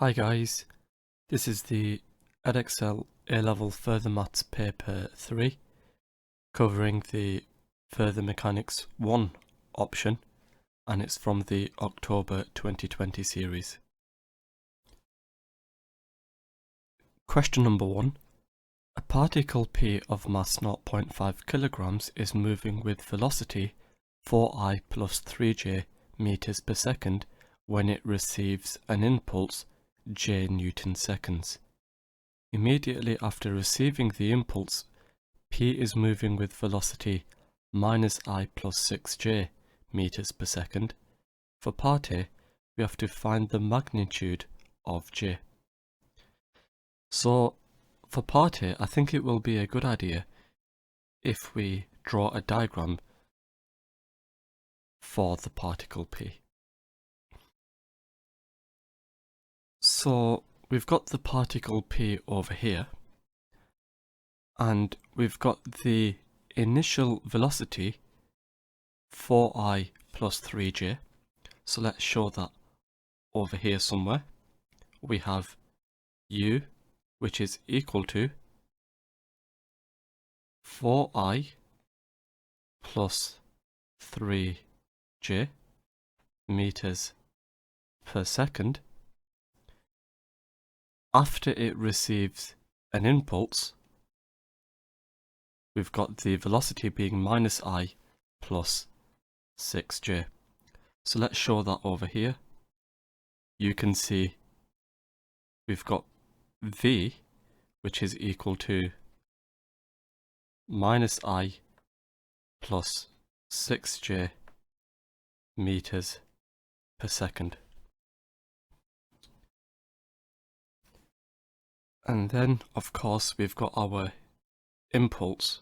Hi guys, this is the EdExcel A-Level Further Maths Paper 3 covering the Further Mechanics 1 option, and it's from the October 2020 series. Question number 1. A particle P of mass 0.5 kilograms is moving with velocity 4I plus 3j meters per second when it receives an impulse j Newton seconds. Immediately after receiving the impulse, P is moving with velocity minus I plus 6j meters per second. For part A, we have to find the magnitude of j. So for part A, I think it will be a good idea if we draw a diagram for the particle P. So we've got the particle P over here, and we've got the initial velocity 4I plus 3j. So let's show that over here somewhere. We have u, which is equal to 4I plus 3j meters per second. After it receives an impulse, we've got the velocity being minus I plus 6j. So let's show that over here. You can see we've got v, which is equal to minus I plus 6j meters per second. And then, of course, we've got our impulse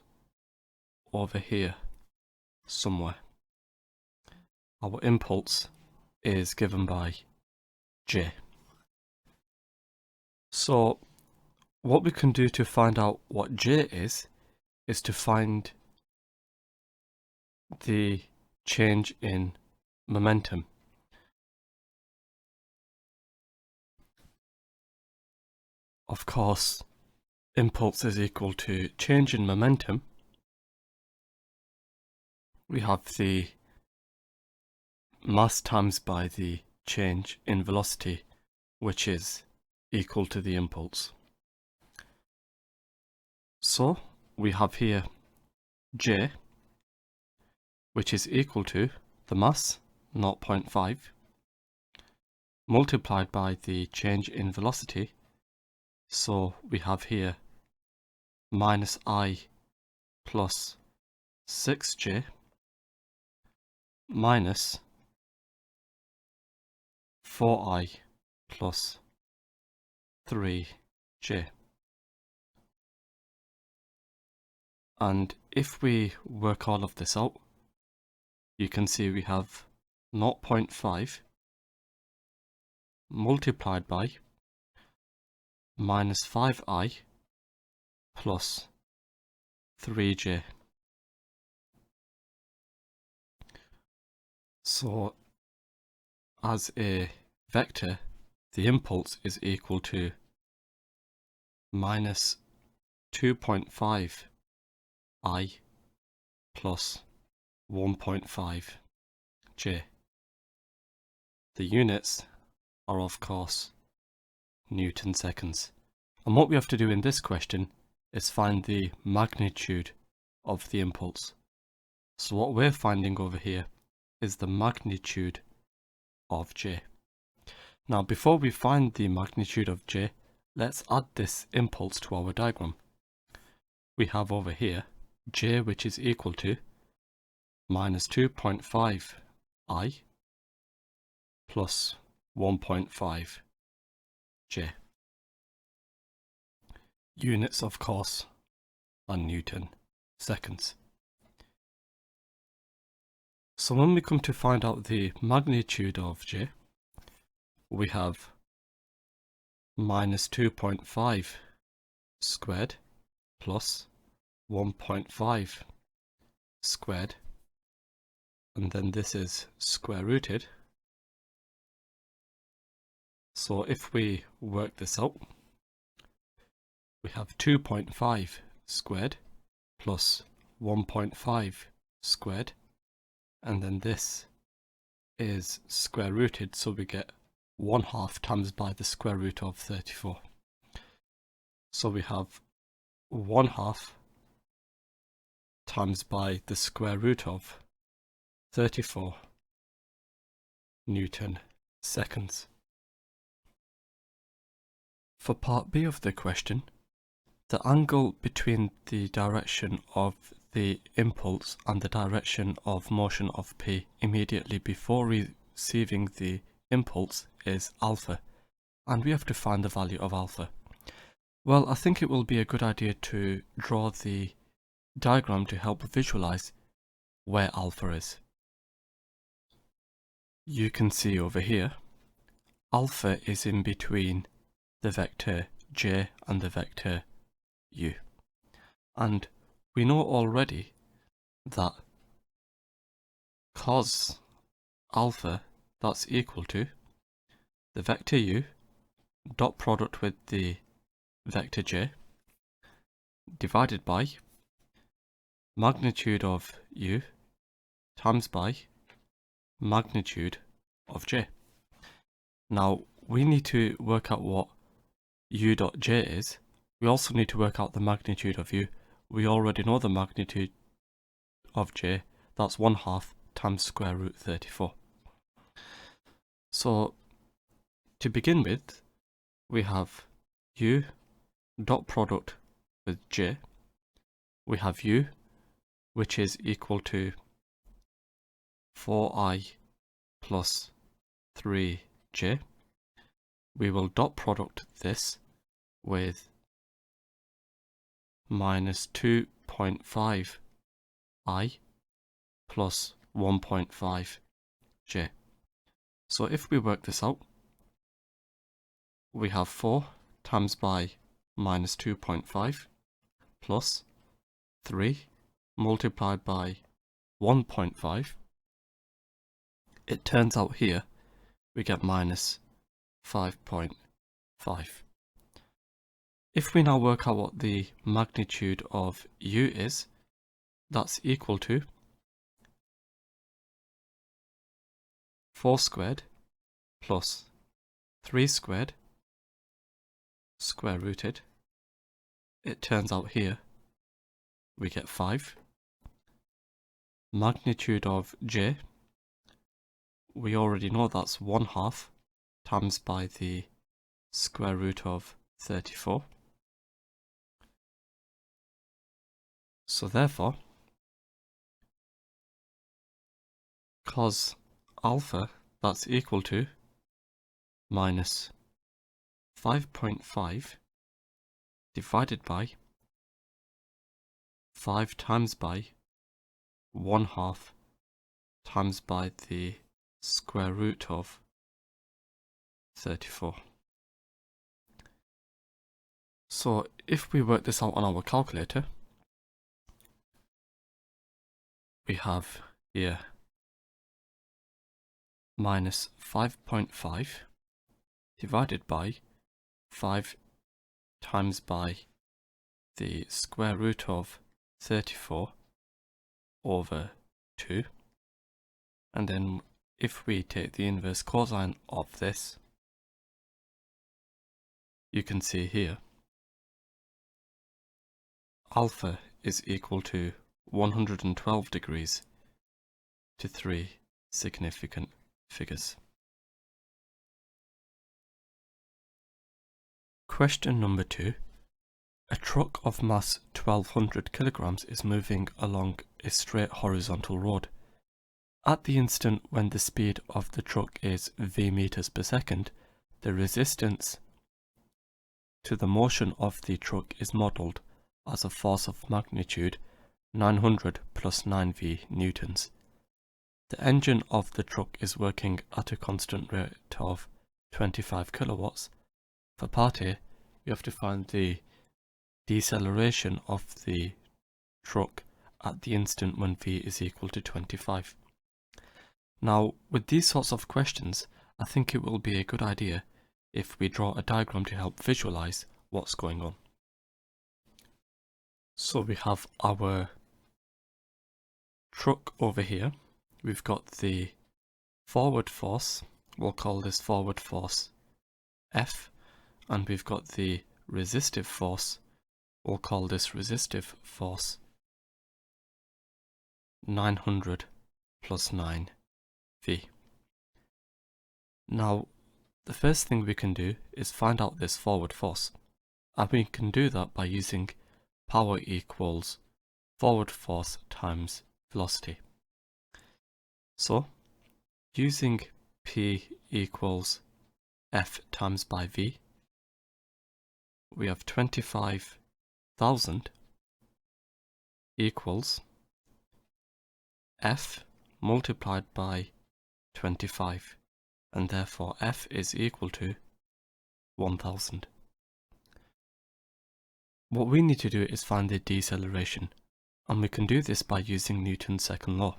over here somewhere. Our impulse is given by j. So what we can do to find out what j is to find the change in momentum. Of course, impulse is equal to change in momentum. We have the mass times by the change in velocity, which is equal to the impulse. So we have here j, which is equal to the mass 0.5 multiplied by the change in velocity. So we have here minus I plus 6j minus 4I plus 3j. And if we work all of this out, you can see we have 0.5 multiplied by minus 5I plus 3j. So as a vector, the impulse is equal to minus 2.5 I plus 1.5 j. The units are, of course, Newton seconds. And what we have to do in this question is find the magnitude of the impulse. So what we're finding over here is the magnitude of j. Now, before we find the magnitude of j, let's add this impulse to our diagram. We have over here j, which is equal to minus 2.5 I plus 1.5 j. Units, of course, are Newton seconds. So when we come to find out the magnitude of j, we have minus 2.5 squared plus 1.5 squared, and then this is square rooted. So if we work this out, we have 2.5 squared plus 1.5 squared, and then this is square rooted, so we get 1/2 times by the square root of 34. So we have 1/2 times by the square root of 34 Newton seconds. For part B of the question, the angle between the direction of the impulse and the direction of motion of P immediately before receiving the impulse is alpha, and we have to find the value of alpha. Well, I think it will be a good idea to draw the diagram to help visualize where alpha is. You can see over here, alpha is in between the vector j and the vector u. And we know already that cos alpha, that's equal to the vector u dot product with the vector j divided by magnitude of u times by magnitude of j. Now we need to work out what u dot j is. We also need to work out the magnitude of u. We already know the magnitude of j, that's 1/2 times square root 34. So to begin with, we have u dot product with j. We have u, which is equal to 4i plus 3j. We will dot product this with minus 2.5i plus 1.5j. So if we work this out, we have 4 times by minus 2.5 plus 3 multiplied by 1.5. It turns out here we get minus 5.5. If we now work out what the magnitude of u is, that's equal to 4 squared plus 3 squared square rooted. It turns out here we get 5. Magnitude of j, we already know that's 1/2 times by the square root of 34. So therefore, cos alpha, that's equal to minus 5.5 divided by 5 times by 1/2 times by the square root of 34. So if we work this out on our calculator, we have here minus 5.5 divided by 5 times by the square root of 34 over 2. And then if we take the inverse cosine of this, you can see here alpha is equal to 112 degrees to 3 significant figures. Question number 2. A truck of mass 1200 kilograms is moving along a straight horizontal road. At the instant when the speed of the truck is v meters per second, the resistance to the motion of the truck is modelled as a force of magnitude 900 plus 9v newtons. The engine of the truck is working at a constant rate of 25 kilowatts. For part A, you have to find the deceleration of the truck at the instant when v is equal to 25. Now, with these sorts of questions, I think it will be a good idea if we draw a diagram to help visualize what's going on. So we have our truck over here. We've got the forward force, we'll call this forward force F, and we've got the resistive force, we'll call this resistive force 900 plus 9 V. Now, the first thing we can do is find out this forward force, and we can do that by using power equals forward force times velocity. So, using P equals F times by V, we have 25,000 equals F multiplied by 25, and therefore F is equal to 1000. What we need to do is find the deceleration, and we can do this by using Newton's second law.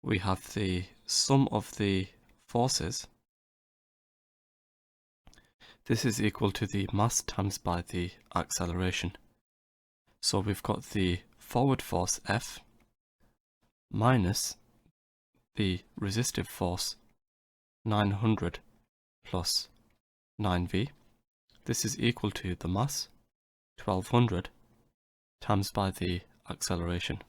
We have the sum of the forces. This is equal to the mass times by the acceleration. So we've got the forward force F minus the resistive force 900 plus 9V. This is equal to the mass 1200 times by the acceleration.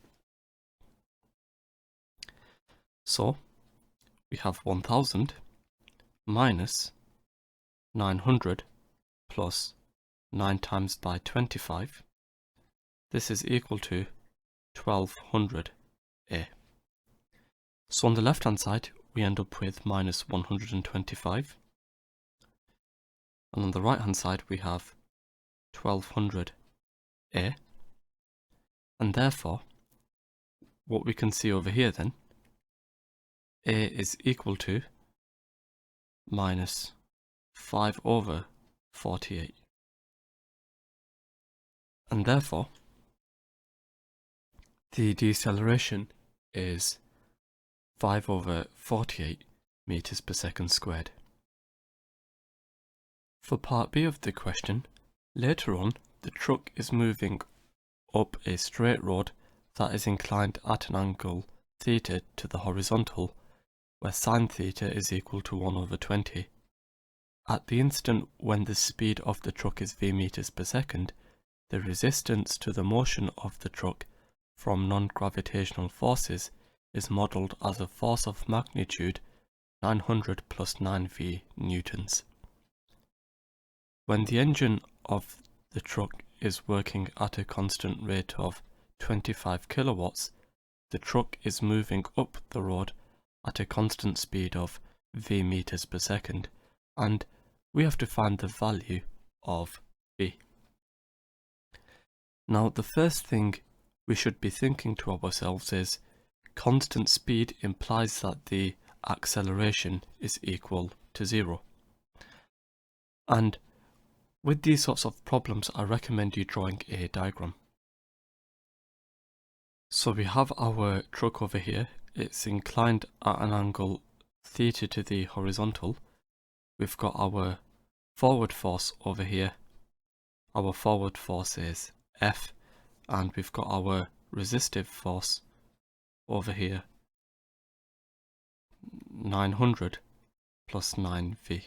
So we have 1000 minus 900 plus 9 times by 25. This is equal to 1200 A. So on the left hand side we end up with minus 125, and on the right hand side we have 1200 A, and therefore what we can see over here then, A is equal to minus 5 over 48, and therefore the deceleration is 5 over 48 meters per second squared. For part B of the question, later on the truck is moving up a straight road that is inclined at an angle theta to the horizontal, where sine theta is equal to 1 over 20. At the instant when the speed of the truck is v meters per second, the resistance to the motion of the truck from non-gravitational forces is modelled as a force of magnitude 900 plus 9V newtons. When the engine of the truck is working at a constant rate of 25 kilowatts, the truck is moving up the road at a constant speed of v meters per second, and we have to find the value of v. Now, the first thing we should be thinking to ourselves is constant speed implies that the acceleration is equal to 0. And with these sorts of problems, I recommend you drawing a diagram. So we have our truck over here. It's inclined at an angle theta to the horizontal. We've got our forward force over here. Our forward force is F, and we've got our resistive force over here, 900 plus 9V.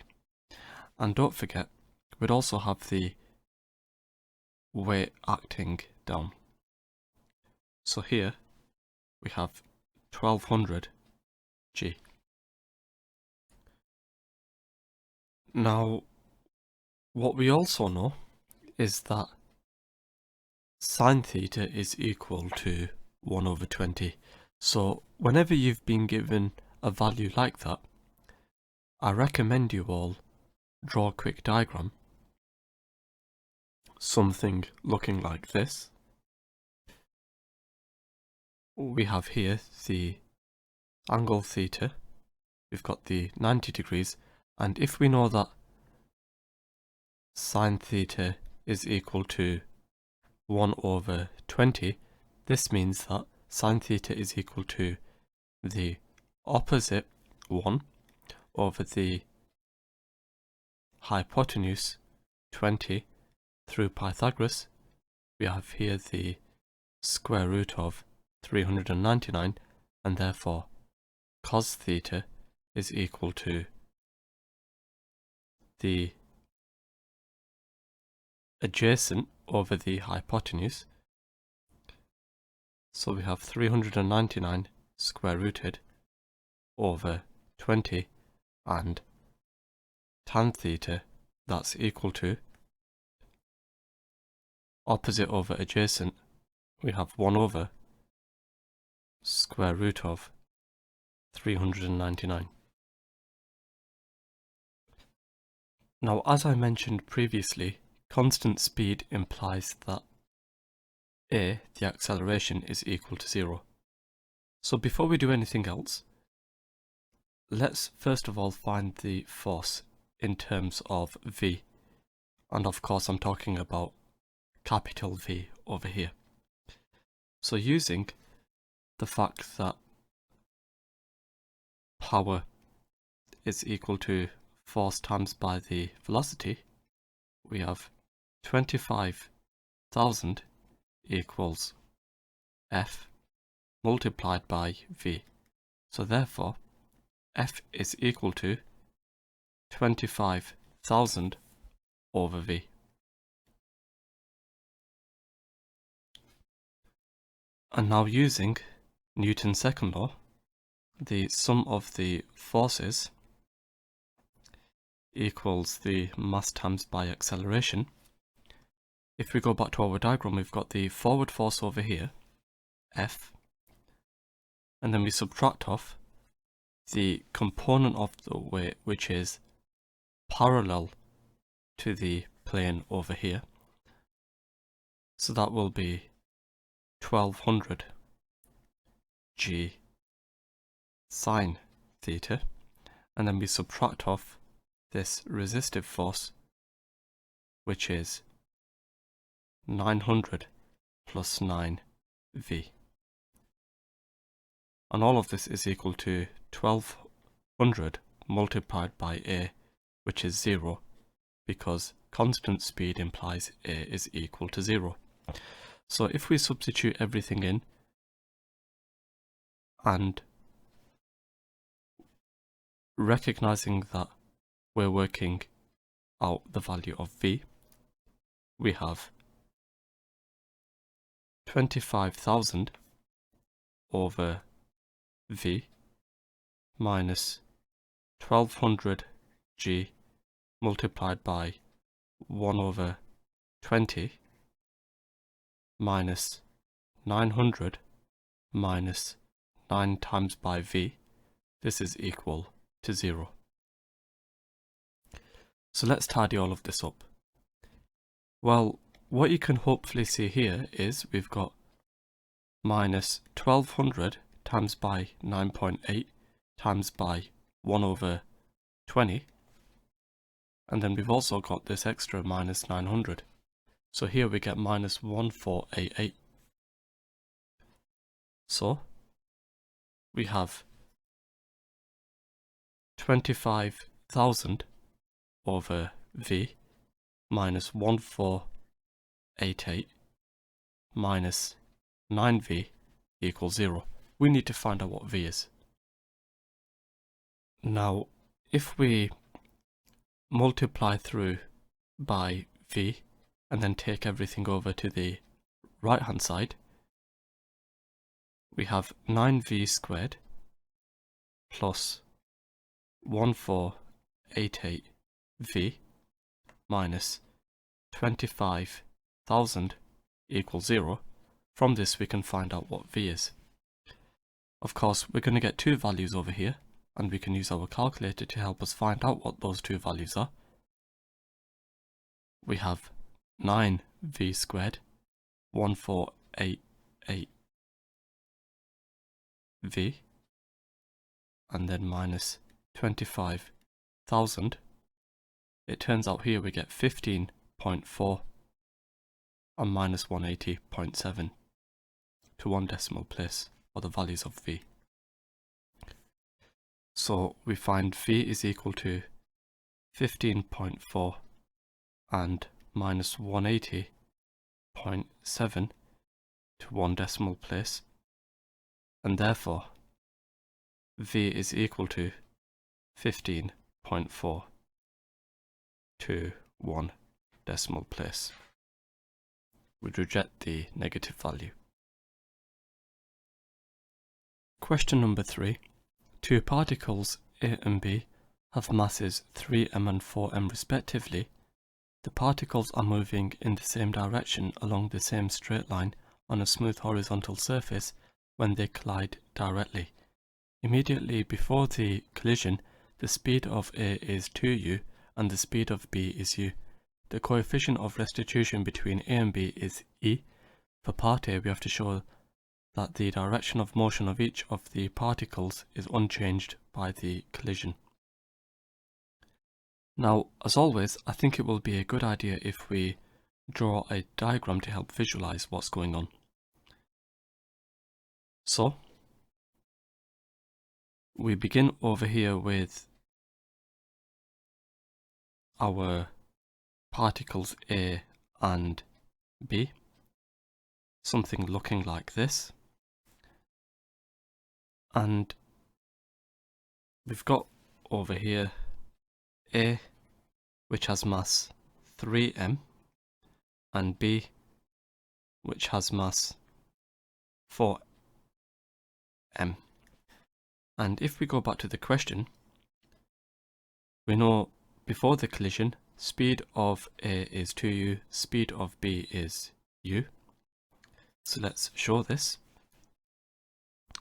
And don't forget, we'd also have the weight acting down. So here we have 1200 G. Now, what we also know is that sine theta is equal to 1 over 20. So whenever you've been given a value like that, I recommend you all draw a quick diagram, something looking like this. We have here the angle theta, we've got the 90 degrees, and if we know that sine theta is equal to 1 over 20, this means that sine theta is equal to the opposite 1 over the hypotenuse 20 through Pythagoras, we have here the square root of 399, and therefore cos theta is equal to the adjacent over the hypotenuse. So we have 399 square rooted over 20, and tan theta, that's equal to opposite over adjacent, we have 1 over square root of 399. Now, as I mentioned previously, constant speed implies that a, the acceleration, is equal to 0. So before we do anything else, let's first of all find the force in terms of v, and of course I'm talking about capital V over here. So using the fact that power is equal to force times by the velocity, we have 25,000 equals F multiplied by V. So therefore, F is equal to 25,000 over V. And now using Newton's second law, the sum of the forces equals the mass times by acceleration. If we go back to our diagram, we've got the forward force over here, F, and then we subtract off the component of the weight which is parallel to the plane over here. So that will be 1200 g sine theta, and then we subtract off this resistive force, which is 900 plus 9v. And all of this is equal to 1200 multiplied by a, which is 0, because constant speed implies a is equal to 0. So if we substitute everything in, and recognizing that we're working out the value of v, we have 25,000 over v minus 1200 g multiplied by 1 over 20 minus 900 minus 9 times by v. This is equal to 0. So let's tidy all of this up. Well, what you can hopefully see here is we've got minus 1200 times by 9.8 times by 1 over 20, and then we've also got this extra minus 900. So here we get minus 1488. So we have 25,000 over v minus 1488 minus 9v equals 0. We need to find out what v is. Now, if we multiply through by v and then take everything over to the right hand side, we have 9v squared plus 1488v minus 25,000 equals 0. From this we can find out what v is. Of course, we're going to get two values over here, and we can use our calculator to help us find out what those two values are. We have 9v squared, 1488v, and then minus 25,000. It turns out here we get 15.4 and minus 180.7 to one decimal place for the values of v. So we find v is equal to 15.4 and minus 180.7 to one decimal place, and therefore V is equal to 15.4 to one decimal place. We'd reject the negative value. Question number 3. Two particles A and B have masses 3m and 4m respectively. The particles are moving in the same direction along the same straight line on a smooth horizontal surface when they collide directly. Immediately before the collision, the speed of A is 2u and the speed of B is u. The coefficient of restitution between A and B is e. For part A, we have to show that the direction of motion of each of the particles is unchanged by the collision. Now, as always, I think it will be a good idea if we draw a diagram to help visualize what's going on. So, we begin over here with our particles A and B, something looking like this. And we've got over here A, which has mass 3m, and B, which has mass 4m. And if we go back to the question, we know before the collision, speed of A is 2u, speed of B is u. So let's show this.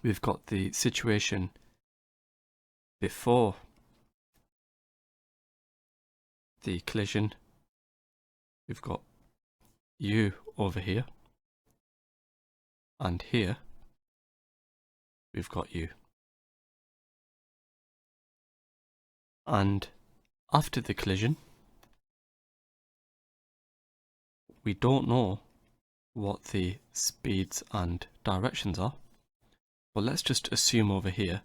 We've got the situation before the collision. We've got u over here, and here we've got u. And after the collision, we don't know what the speeds and directions are, but let's just assume over here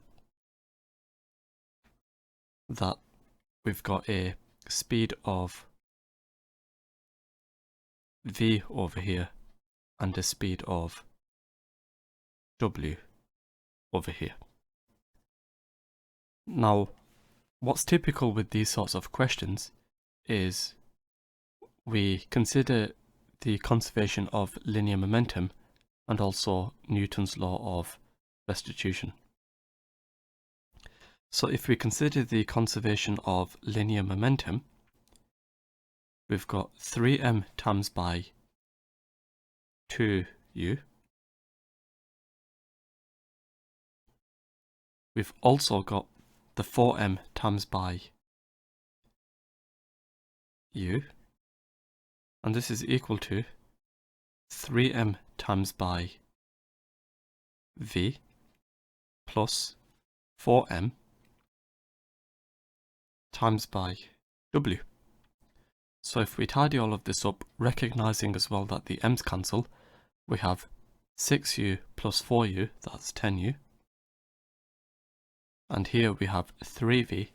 that we've got a speed of v over here and a speed of w over here. Now, what's typical with these sorts of questions is we consider the conservation of linear momentum and also Newton's law of restitution. So if we consider the conservation of linear momentum, we've got 3m times by 2u. We've also got the 4m times by u, and this is equal to 3m times by v plus 4m times by w. So if we tidy all of this up, recognizing as well that the m's cancel, we have 6u plus 4u, that's 10u. And here we have 3v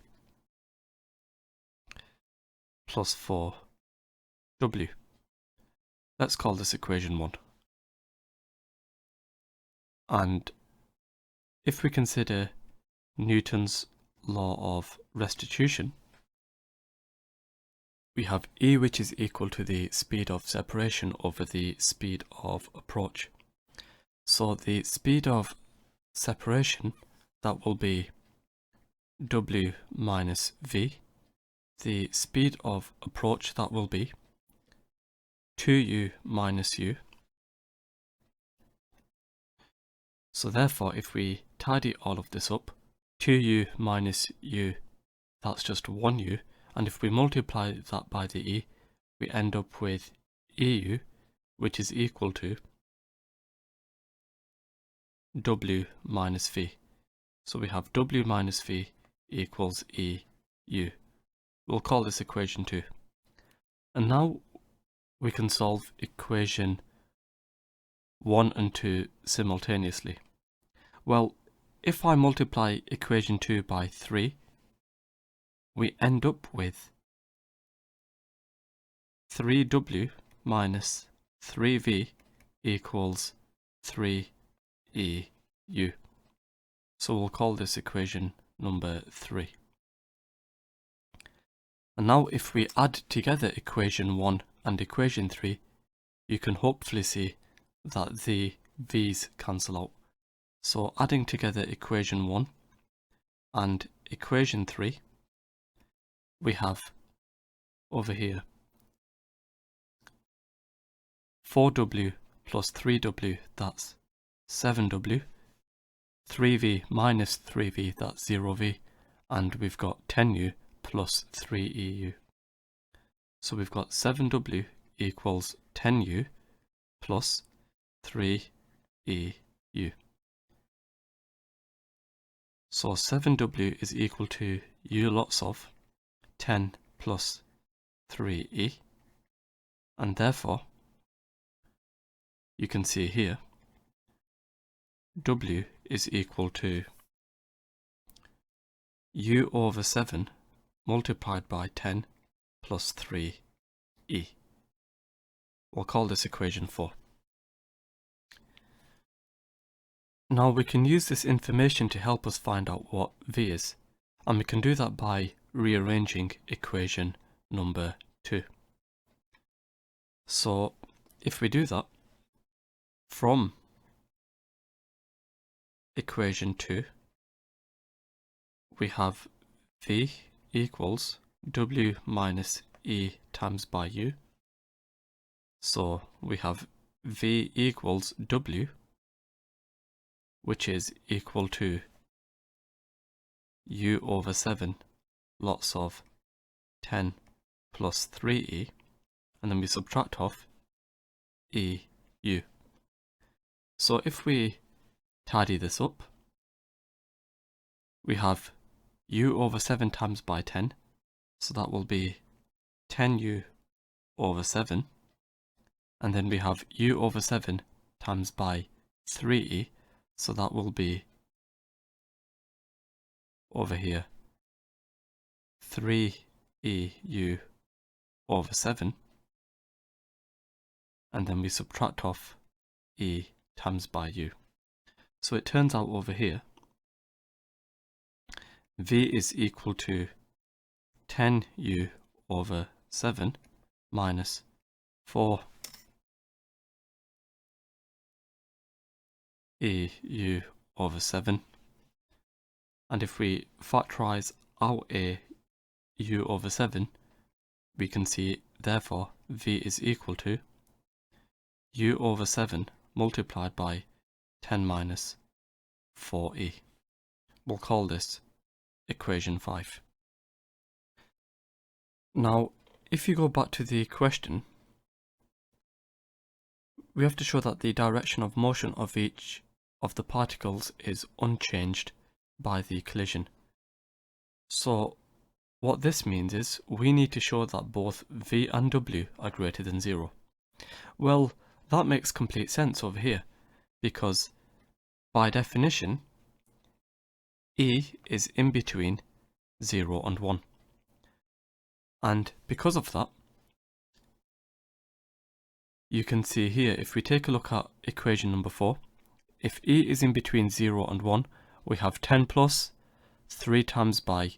plus 4w. Let's call this equation 1. And if we consider Newton's law of restitution, we have E, which is equal to the speed of separation over the speed of approach. So the speed of separation, that will be w minus v. The speed of approach, that will be 2u minus u. So therefore, if we tidy all of this up, 2u minus u, that's just 1u, and if we multiply that by the e, we end up with eu, which is equal to w minus v. So we have w minus v equals eu. We'll call this equation 2. And now we can solve equation 1 and 2 simultaneously. Well, if I multiply equation 2 by 3, we end up with 3w minus 3v equals 3eu. So we'll call this equation number 3. And now if we add together equation 1 and equation 3, you can hopefully see that the v's cancel out. So adding together equation 1 and equation 3, we have over here 4w plus 3w, that's 7w, 3v minus 3v, that's 0v, and we've got 10u plus 3eu. So we've got 7w equals 10u plus 3eu. So 7w is equal to u lots of 10 plus 3e, and therefore you can see here w is equal to u over 7 multiplied by 10 plus 3e. We'll call this equation 4. Now we can use this information to help us find out what v is, and we can do that by rearranging equation number 2. So if we do that, from equation 2 we have v equals w minus e times by u. So we have v equals w, which is equal to u over 7 lots of 10 plus 3e, and then we subtract off eu. So if we tidy this up, we have u over 7 times by 10, so that will be 10u over 7, and then we have u over 7 times by 3e, so that will be over here 3eu over 7, and then we subtract off e times by u. So it turns out over here v is equal to 10u over 7 minus 4 eu over 7, and if we factorize out u over 7, we can see therefore v is equal to u over 7 multiplied by 10 minus 4e. We'll call this equation 5. Now, if you go back to the question, we have to show that the direction of motion of each of the particles is unchanged by the collision. So what this means is we need to show that both v and w are greater than 0. Well, that makes complete sense over here, because by definition e is in between 0 and 1. And because of that, you can see here, if we take a look at equation number 4, if e is in between 0 and 1, we have 10 plus 3 times by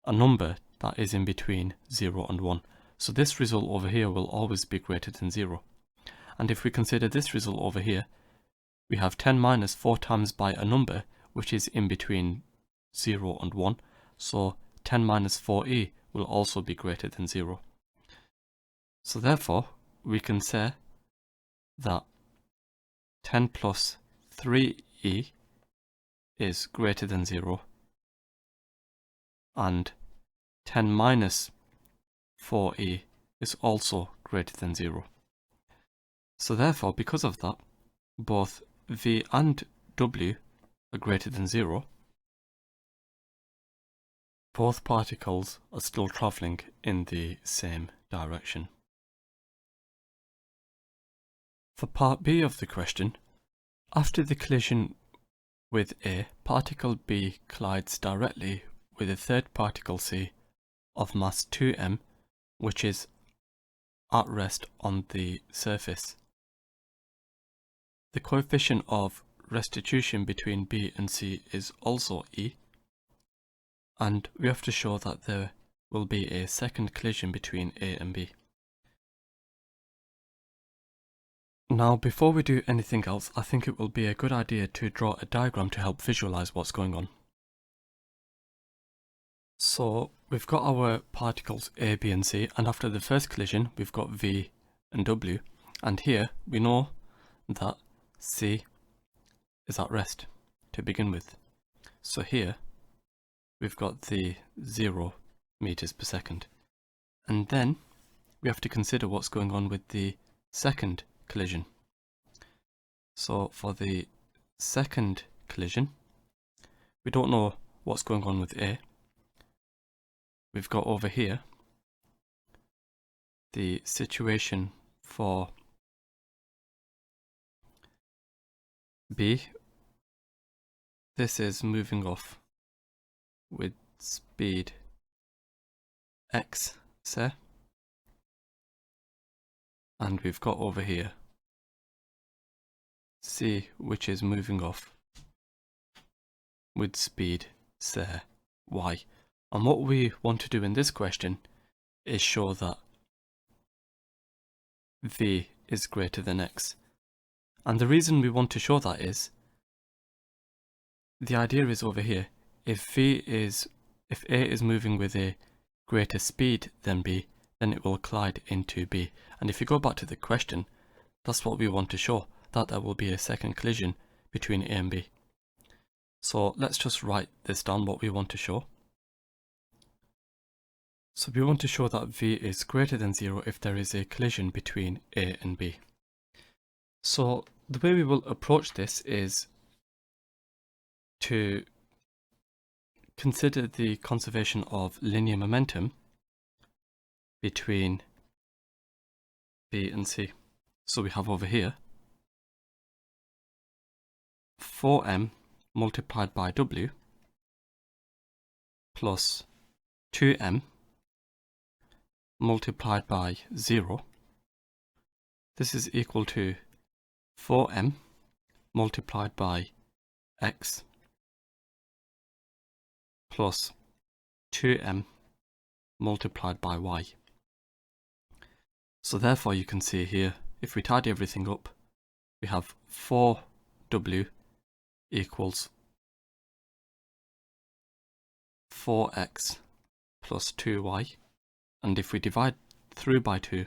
a number that is in between 0 and 1. So this result over here will always be greater than 0. And if we consider this result over here, we have 10 minus 4 times by a number which is in between 0 and 1. So 10 minus 4e will also be greater than 0. So therefore, we can say that 10 plus 3e is greater than 0, and 10 minus 4e is also greater than 0. So therefore, because of that, both v and w are greater than 0. Both particles are still travelling in the same direction. For part B of the question, after the collision with A, particle B collides directly with a third particle C of mass 2m, which is at rest on the surface. The coefficient of restitution between B and C is also E, and we have to show that there will be a second collision between A and B. Now, before we do anything else, I think it will be a good idea to draw a diagram to help visualize what's going on. So we've got our particles A, B and C, and after the first collision we've got V and W, and here we know that C is at rest to begin with. So here we've got the 0 meters per second, and then we have to consider what's going on with the second collision. So for the second collision, we don't know what's going on with A. We've got over here the situation for B. This is moving off with speed x, say, and we've got over here C, which is moving off with speed, say, y. And what we want to do in this question is show that V is greater than x. And the reason we want to show that is, the idea is over here, if A is moving with a greater speed than B, then it will collide into B. And if you go back to the question, that's what we want to show, that there will be a second collision between A and B. So let's just write this down, what we want to show. So we want to show that V is greater than 0 if there is a collision between A and B. So the way we will approach this is to consider the conservation of linear momentum between B and C. So we have over here 4m multiplied by W plus 2m multiplied by 0. This is equal to 4m multiplied by x plus 2m multiplied by y. So therefore you can see here, if we tidy everything up, we have 4w equals 4x plus 2y, and if we divide through by 2,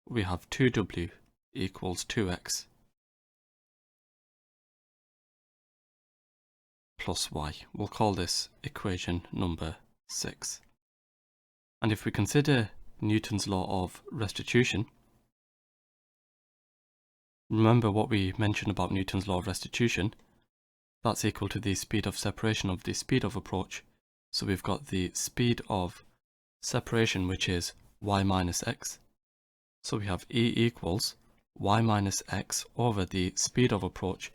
we have 2w equals 2x plus y. We'll call this equation number 6. And if we consider Newton's law of restitution, remember what we mentioned about Newton's law of restitution, that's equal to the speed of separation of the speed of approach. So we've got the speed of separation, which is y minus x. So we have E equals y minus x over the speed of approach,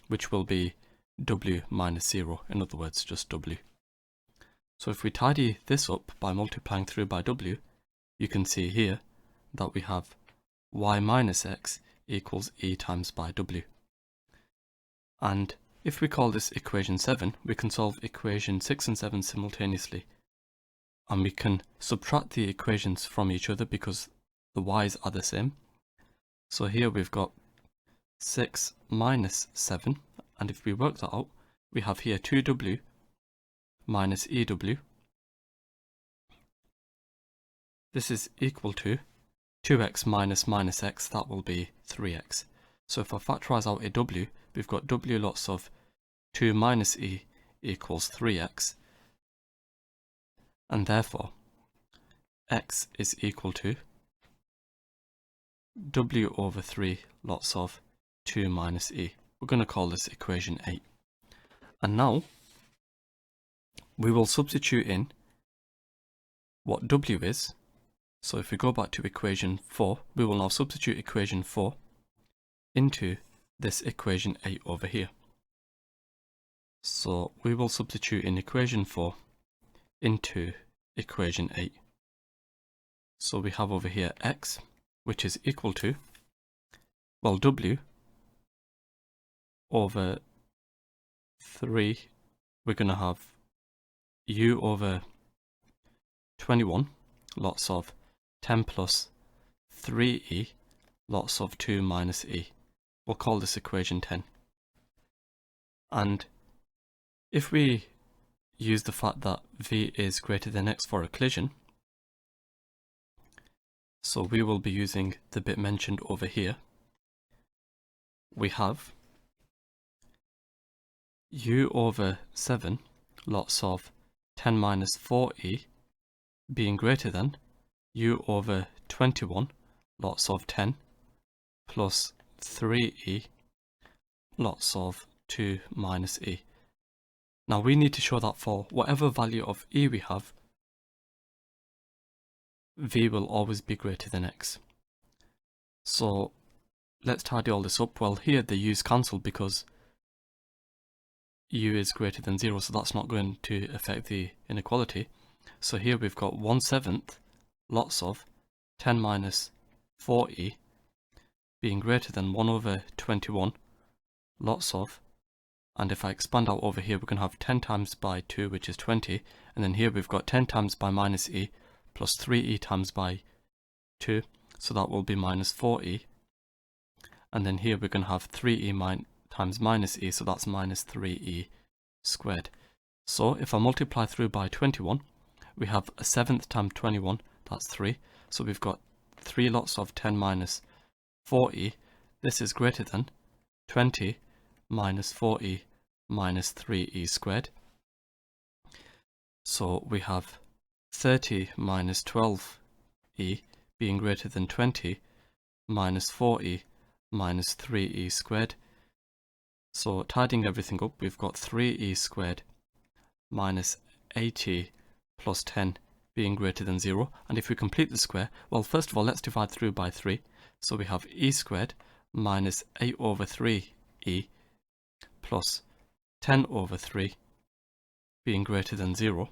which will be w minus 0, in other words, just w. So if we tidy this up by multiplying through by w, you can see here that we have y minus x equals E times by w. And if we call this equation 7, we can solve equation 6 and 7 simultaneously. And we can subtract the equations from each other because the y's are the same. So here we've got 6 minus 7, and if we work that out, we have here 2w minus EW. This is equal to 2x minus minus x, that will be 3x. So if I factorise out a w, we've got w lots of 2 minus e equals 3x, and therefore x is equal to w over 3 lots of 2 minus e. We're going to call this equation 8. And now we will substitute in what w is. So if we go back to equation 4, we will now substitute equation 4 into this equation 8 over here. So we will substitute in equation 4 into equation 8. So we have over here x, which is equal to, well, w over 3, we're going to have u over 21, lots of 10 plus 3e, lots of 2 minus e. We'll call this equation 10. And if we use the fact that v is greater than x for a collision, so we will be using the bit mentioned over here, we have u over 7, lots of 10 minus 4e, being greater than u over 21, lots of 10, plus 3e, lots of 2 minus e. Now we need to show that for whatever value of e we have, v will always be greater than x. So let's tidy all this up. Well, here the u's cancel because u is greater than 0, so that's not going to affect the inequality. So here we've got 1/7 lots of 10 minus 4e being greater than 1 over 21 lots of, and if I expand out over here, we're going to have 10 times by 2, which is 20, and then here we've got 10 times by minus e plus 3e times by 2, so that will be minus 4e, and then here we're going to have 3e times minus e, so that's minus 3e squared. So if I multiply through by 21, we have a 7th times 21, that's 3, so we've got 3 lots of 10 minus 4e, this is greater than 20 minus 4e minus 3e squared. So we have 30 minus 12e being greater than 20 minus 4e minus 3e squared. So tidying everything up, we've got 3e squared minus 8e plus 10 being greater than 0. And if we complete the square, well, first of all, let's divide through by 3. So we have e squared minus 8 over 3e plus 10 over 3 being greater than 0.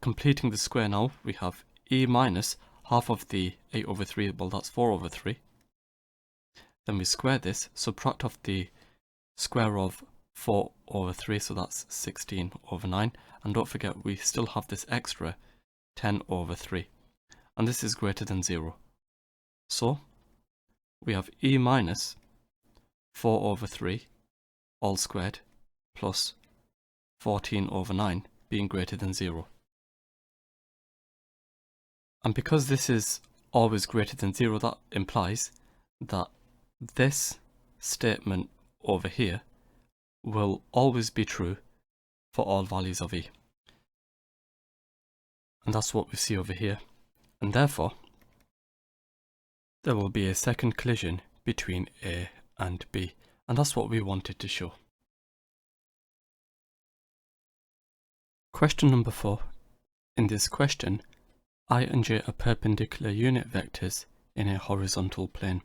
Completing the square now, we have e minus half of the 8 over 3, well, that's 4 over 3. Then we square this, subtract off the square of 4 over 3, so that's 16 over 9. And don't forget, we still have this extra 10 over 3. And this is greater than 0. So we have e minus 4 over 3 all squared plus 14 over 9 being greater than 0. And because this is always greater than 0, that implies that this statement over here will always be true for all values of e. And that's what we see over here. And therefore, there will be a second collision between A and B. And that's what we wanted to show. Question number 4. In this question, I and j are perpendicular unit vectors in a horizontal plane.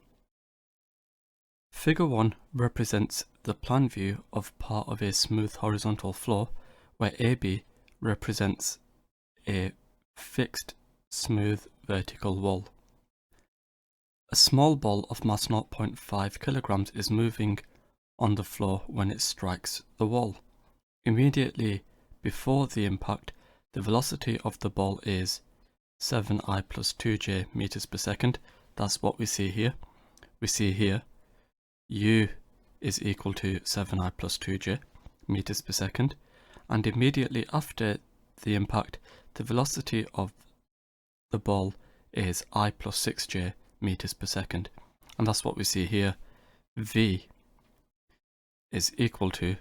Figure 1 represents the plan view of part of a smooth horizontal floor where AB represents a fixed smooth vertical wall. A small ball of mass 0.5 kilograms is moving on the floor when it strikes the wall. Immediately before the impact, the velocity of the ball is 7i plus 2j meters per second. That's what we see here. We see here u is equal to 7i plus 2j meters per second, and immediately after the impact, the velocity of the ball is I plus 6j meters per second. And that's what we see here. V is equal to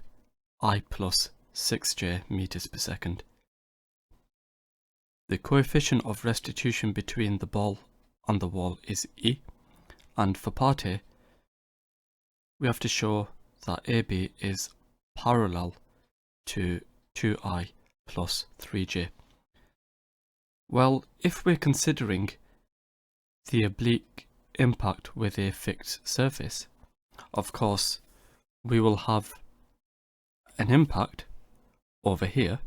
I plus 6j meters per second. The coefficient of restitution between the ball and the wall is E, and for part A, we have to show that AB is parallel to 2I plus 3j. Well, if we're considering the oblique impact with a fixed surface, of course, we will have an impact over here,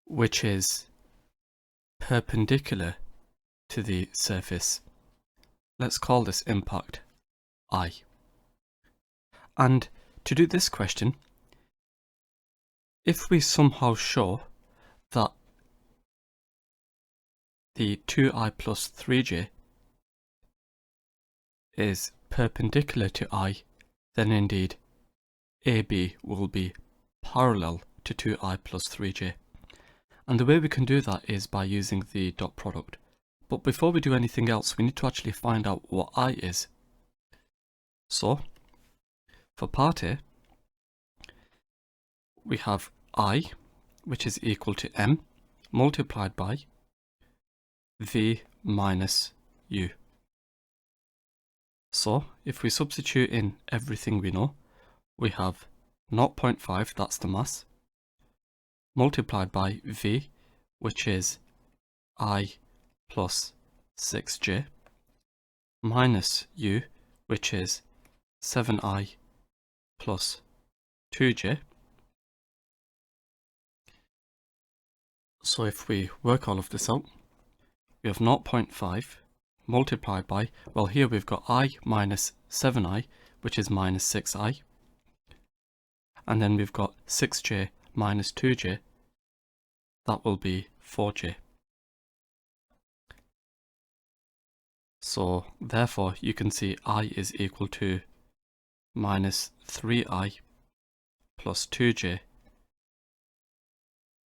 which is perpendicular to the surface. Let's call this impact I. And to do this question, if we somehow show that the 2i plus 3j is perpendicular to I, then indeed AB will be parallel to 2i plus 3j. And the way we can do that is by using the dot product. But before we do anything else, we need to actually find out what I is. So, for part A, we have I, which is equal to M multiplied by V minus U. So, if we substitute in everything we know, we have 0.5, that's the mass, multiplied by V, which is I plus 6j, minus U, which is 7i plus 2j. So if we work all of this out, we have 0.5 multiplied by, well, here we've got I minus 7i, which is minus 6i. And then we've got 6j minus 2j, that will be 4j. So therefore you can see I is equal to minus 3i plus 2j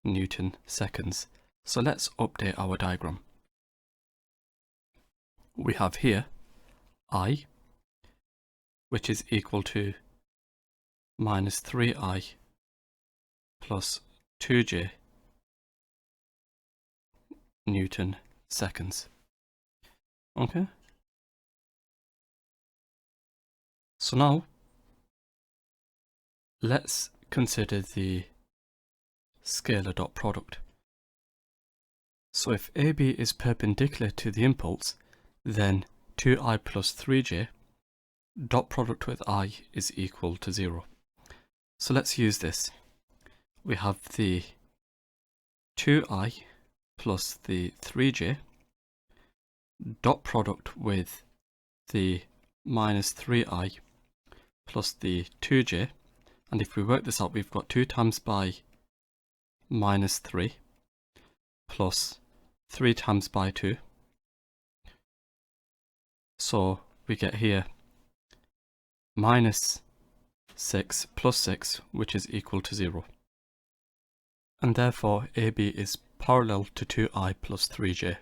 Newton seconds. So let's update our diagram. We have here I, which is equal to minus 3i plus 2j Newton seconds. Okay. So now let's consider the scalar dot product. So if AB is perpendicular to the impulse, then 2i plus 3j dot product with I is equal to 0. So let's use this. We have the 2i plus the 3j dot product with the minus 3i plus the 2j, and if we work this out, we've got 2 times by minus 3 plus 3 times by 2. So we get here minus 6 plus 6, which is equal to 0. And therefore AB is parallel to 2i plus 3j.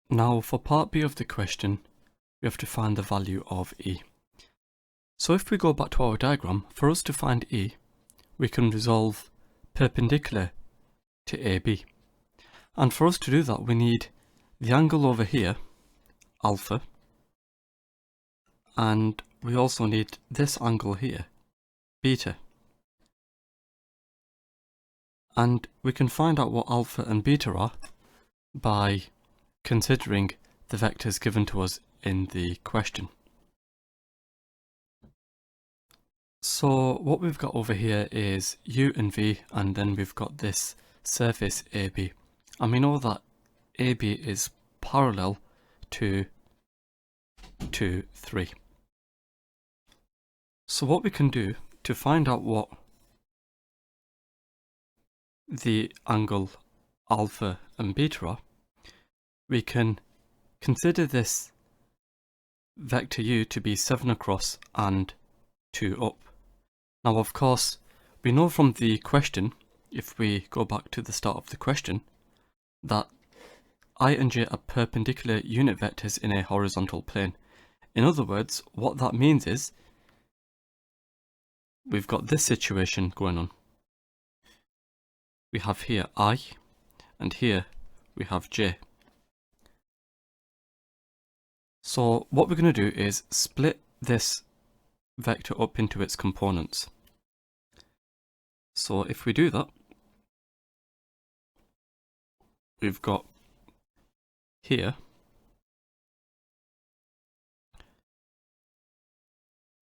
Now for part B of the question, we have to find the value of E. So if we go back to our diagram, for us to find E, we can resolve perpendicular to AB. And for us to do that, we need the angle over here, alpha, and we also need this angle here, beta. And we can find out what alpha and beta are by considering the vectors given to us in the question. So what we've got over here is U and V, and then we've got this surface AB. And we know that AB is parallel to 2, 3. So what we can do to find out what the angle alpha and beta are, we can consider this vector U to be 7 across and 2 up. Now of course, we know from the question, if we go back to the start of the question, that I and j are perpendicular unit vectors in a horizontal plane. In other words, what that means is we've got this situation going on. We have here I, and here we have j. So what we're going to do is split this vector up into its components. So if we do that, we've got here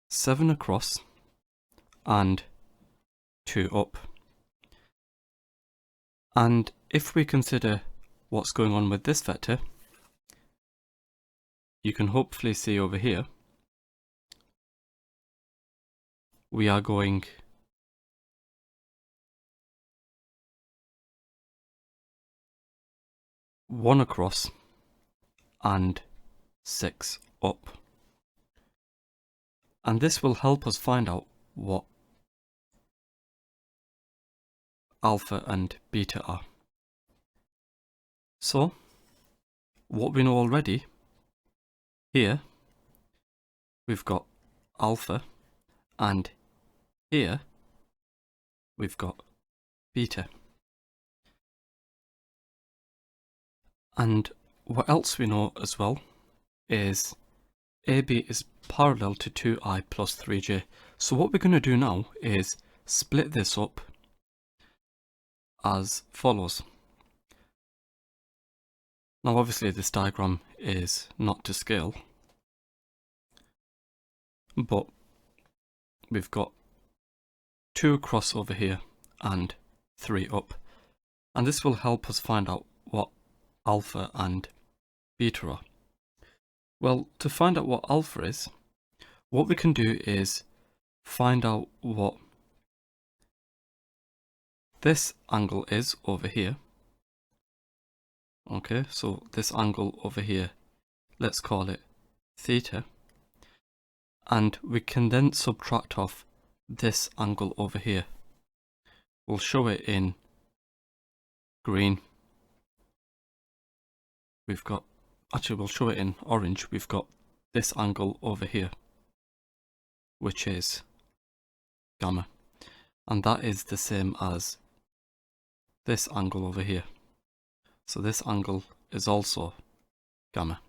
seven across and 2 up. And if we consider what's going on with this vector, you can hopefully see over here, we are going one across and 6 up. And this will help us find out what alpha and beta are. So, what we know already, here we've got alpha, and here we've got beta. And what else we know as well is AB is parallel to 2i plus 3j. So what we're going to do now is split this up as follows. Now obviously this diagram is not to scale, but we've got 2 across over here and 3 up. And this will help us find out what alpha and beta are. Well, to find out what alpha is, what we can do is find out what this angle is over here. Okay, so this angle over here, let's call it theta. And we can then subtract off this angle over here. We'll show it in green. We'll show it in orange. We've got this angle over here, which is gamma. And that is the same as this angle over here. So this angle is also gamma.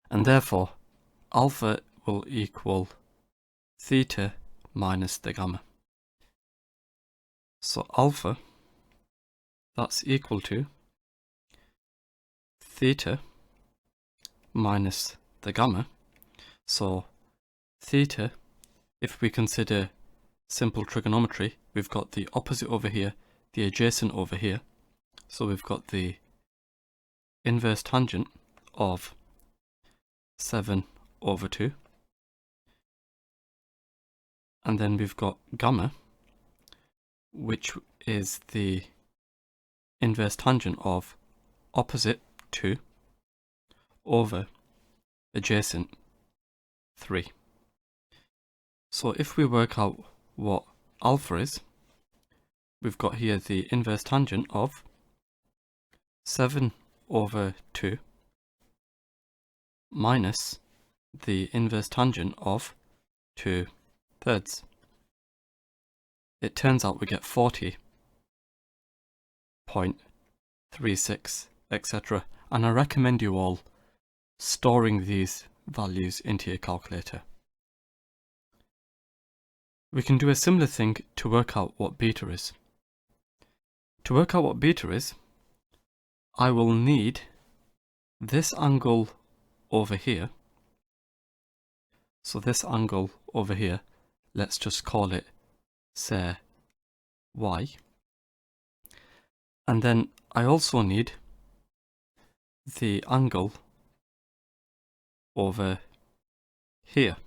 And therefore, alpha will equal theta minus the gamma. So alpha, that's equal to theta minus the gamma. So theta, if we consider simple trigonometry, we've got the opposite over here, the adjacent over here. So we've got the inverse tangent of 7 over 2. And then we've got gamma, which is the inverse tangent of opposite 2 over adjacent 3. So if we work out what alpha is, we've got here the inverse tangent of 7 over 2 minus the inverse tangent of 2/3. It turns out we get 40.36, etc. And I recommend you all storing these values into your calculator. We can do a similar thing to work out what beta is. To work out what beta is, I will need this angle over here. So this angle over here, let's just call it, say, y. And then I also need the angle over here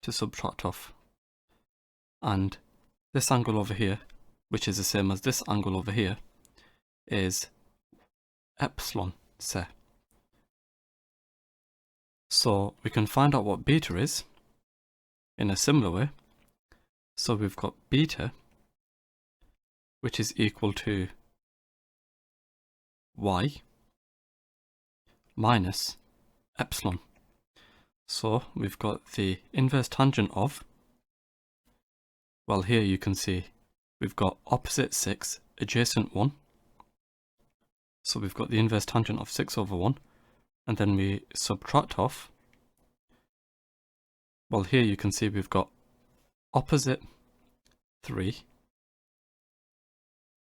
to subtract off. And this angle over here, which is the same as this angle over here, is epsilon, say. So we can find out what beta is in a similar way. So we've got beta, which is equal to y minus epsilon. So we've got the inverse tangent of, well, here you can see we've got opposite 6, adjacent 1. So we've got the inverse tangent of 6 over 1. And then we subtract off, well, here you can see we've got opposite 3,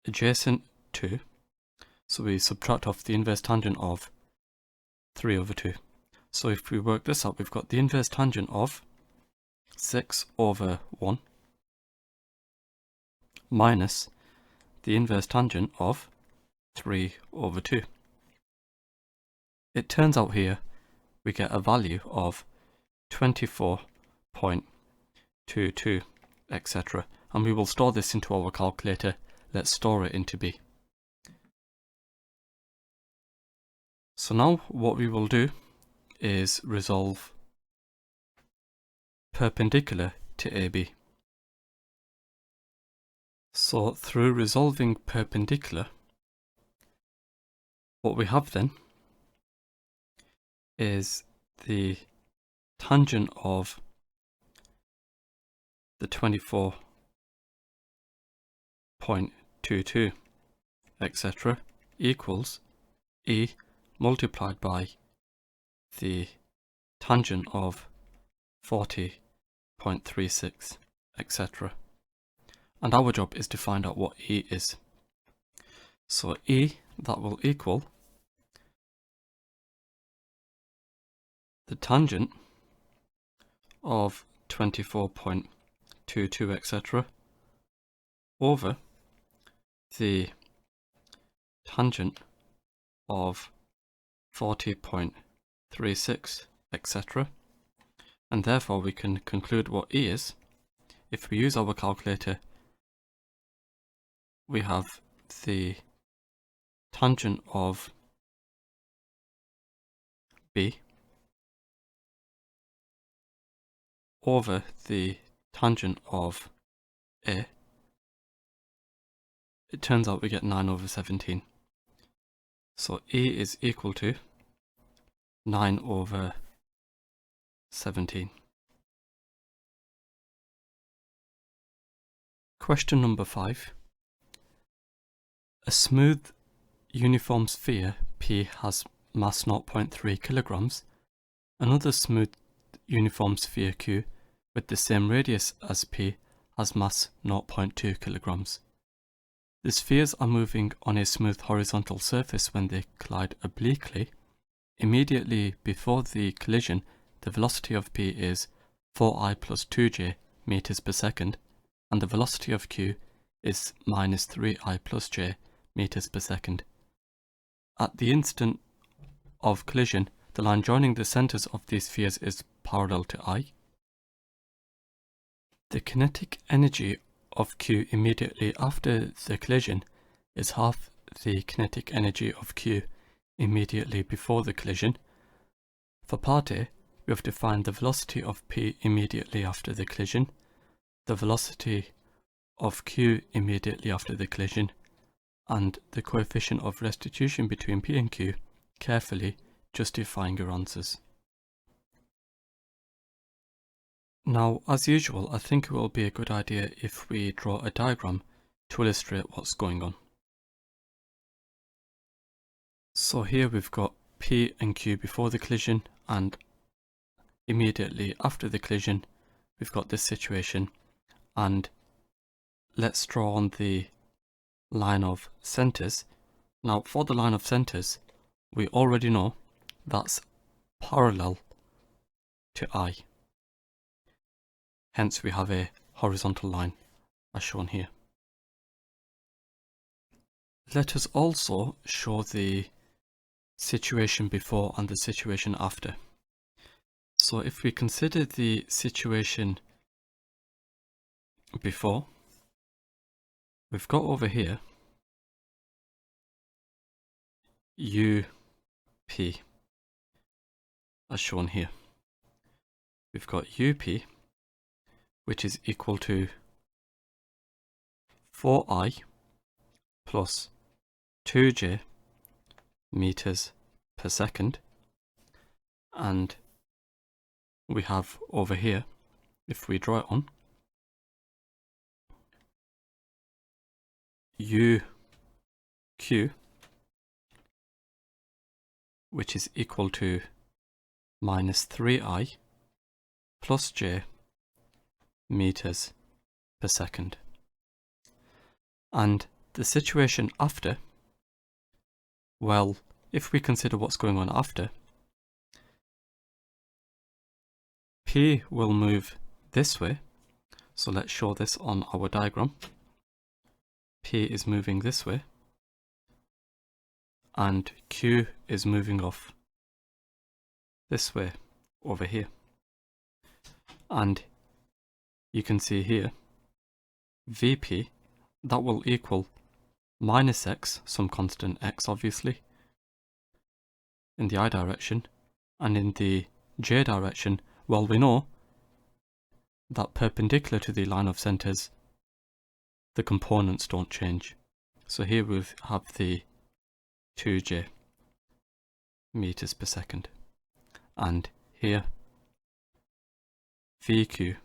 adjacent 2. So we subtract off the inverse tangent of 3 over 2. So if we work this out, we've got the inverse tangent of 6 over 1 minus the inverse tangent of 3 over 2. It turns out here we get a value of 24.22, etc. And we will store this into our calculator. Let's store it into B. So now what we will do is resolve perpendicular to AB. So through resolving perpendicular, what we have then is the tangent of the 24.22, etc. equals E multiplied by the tangent of 40.36, etc. And our job is to find out what E is. So E, that will equal the tangent of 24.22, etc. over the tangent of 40.36, etc. And therefore we can conclude what E is. If we use our calculator, we have the tangent of B over the tangent of A. It turns out we get 9 over 17. So E is equal to 9 over 17. Question number 5. A smooth uniform sphere P has mass 0.3 kilograms. Another smooth uniform sphere Q with the same radius as P has mass 0.2 kilograms. The spheres are moving on a smooth horizontal surface when they collide obliquely. Immediately before the collision, the velocity of P is 4I plus 2j meters per second, and the velocity of Q is minus 3I plus j meters per second. At the instant of collision, the line joining the centers of these spheres is parallel to I. The kinetic energy of Q immediately after the collision is half the kinetic energy of Q immediately before the collision. For part A, we have to find the velocity of P immediately after the collision, the velocity of Q immediately after the collision, and the coefficient of restitution between P and Q, carefully justifying your answers. Now, as usual, I think it will be a good idea if we draw a diagram to illustrate what's going on. So here we've got P and Q before the collision, and immediately after the collision we've got this situation. And let's draw on the line of centers. Now for the line of centers, we already know that's parallel to I. Hence we have a horizontal line as shown here. Let us also show the situation before and the situation after. So if we consider the situation before, we've got over here UP as shown here. We've got UP, which is equal to 4I plus 2j meters per second, and we have over here, if we draw it on, UQ, which is equal to minus 3I plus j meters per second. And the situation after, well, if we consider what's going on after, P will move this way. So let's show this on our diagram. P is moving this way, and Q is moving off this way over here. And you can see here, Vp, that will equal minus x, some constant x obviously, in the I direction, and in the j direction, well, we know that perpendicular to the line of centers, the components don't change. So here we have the 2j meters per second, and here Vq,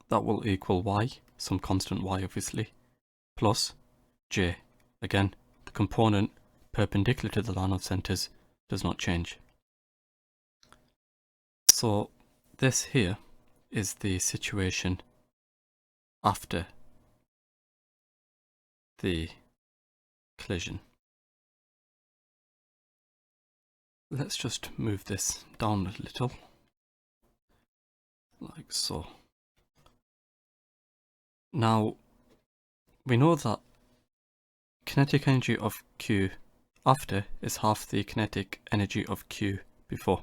that will equal y, some constant y obviously, plus j, again the component perpendicular to the line of centers does not change. So this here is the situation after the collision. Let's just move this down a little, like so. Now, we know that kinetic energy of Q after is half the kinetic energy of Q before.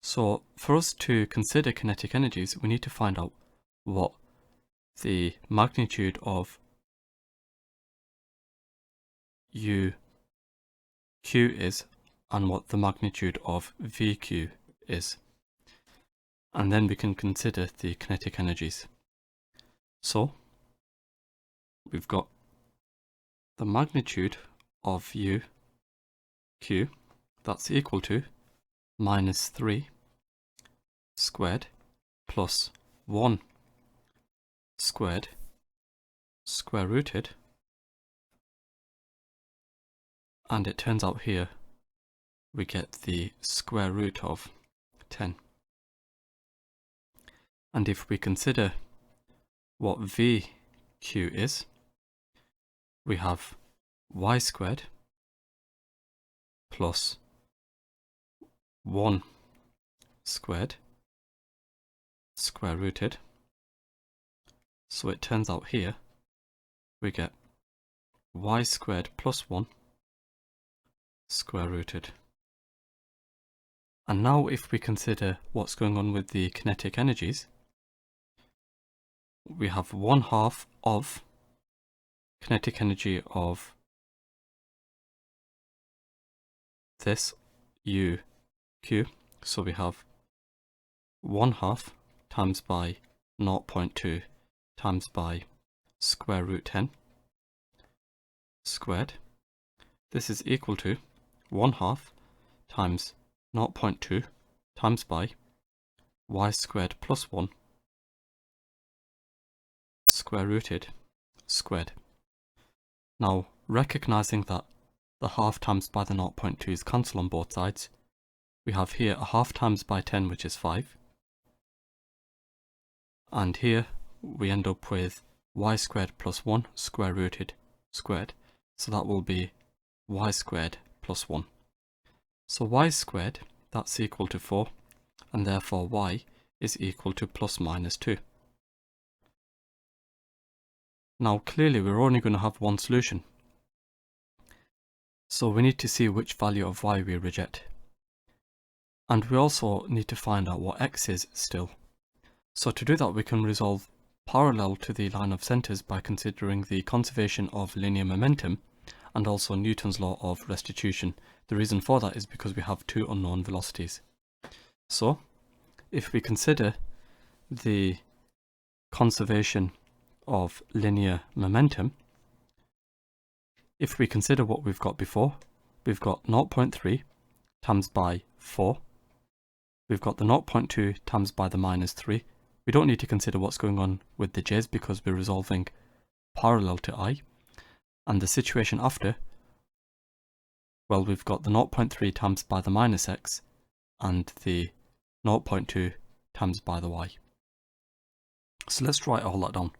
So for us to consider kinetic energies, we need to find out what the magnitude of UQ is and what the magnitude of VQ is. And then we can consider the kinetic energies. So we've got the magnitude of UQ, that's equal to minus 3 squared plus 1 squared square rooted, and it turns out here we get the square root of 10. And if we consider what VQ is, we have y squared plus 1 squared square rooted. So it turns out here we get y squared plus 1 square rooted. And now if we consider what's going on with the kinetic energies, we have 1/2 of kinetic energy of this UQ. So we have 1/2 times by 0.2 times by square root 10 squared. This is equal to 1/2 times 0.2 times by y squared plus 1 square rooted squared. Now, recognizing that the half times by the 0.2's cancel on both sides, we have here a half times by 10, which is 5. And here we end up with y squared plus 1 square rooted squared. So that will be y squared plus 1. So y squared, that's equal to 4, and therefore y is equal to plus minus 2. Now clearly we're only going to have one solution, so we need to see which value of y we reject. And we also need to find out what x is still. So to do that, we can resolve parallel to the line of centers by considering the conservation of linear momentum and also Newton's law of restitution. The reason for that is because we have two unknown velocities. So if we consider the conservation of linear momentum, if we consider what we've got before, we've got 0.3 times by 4, we've got the 0.2 times by the minus 3. We don't need to consider what's going on with the j's because we're resolving parallel to I. And the situation after, well, we've got the 0.3 times by the minus x and the 0.2 times by the y. So let's write all that down.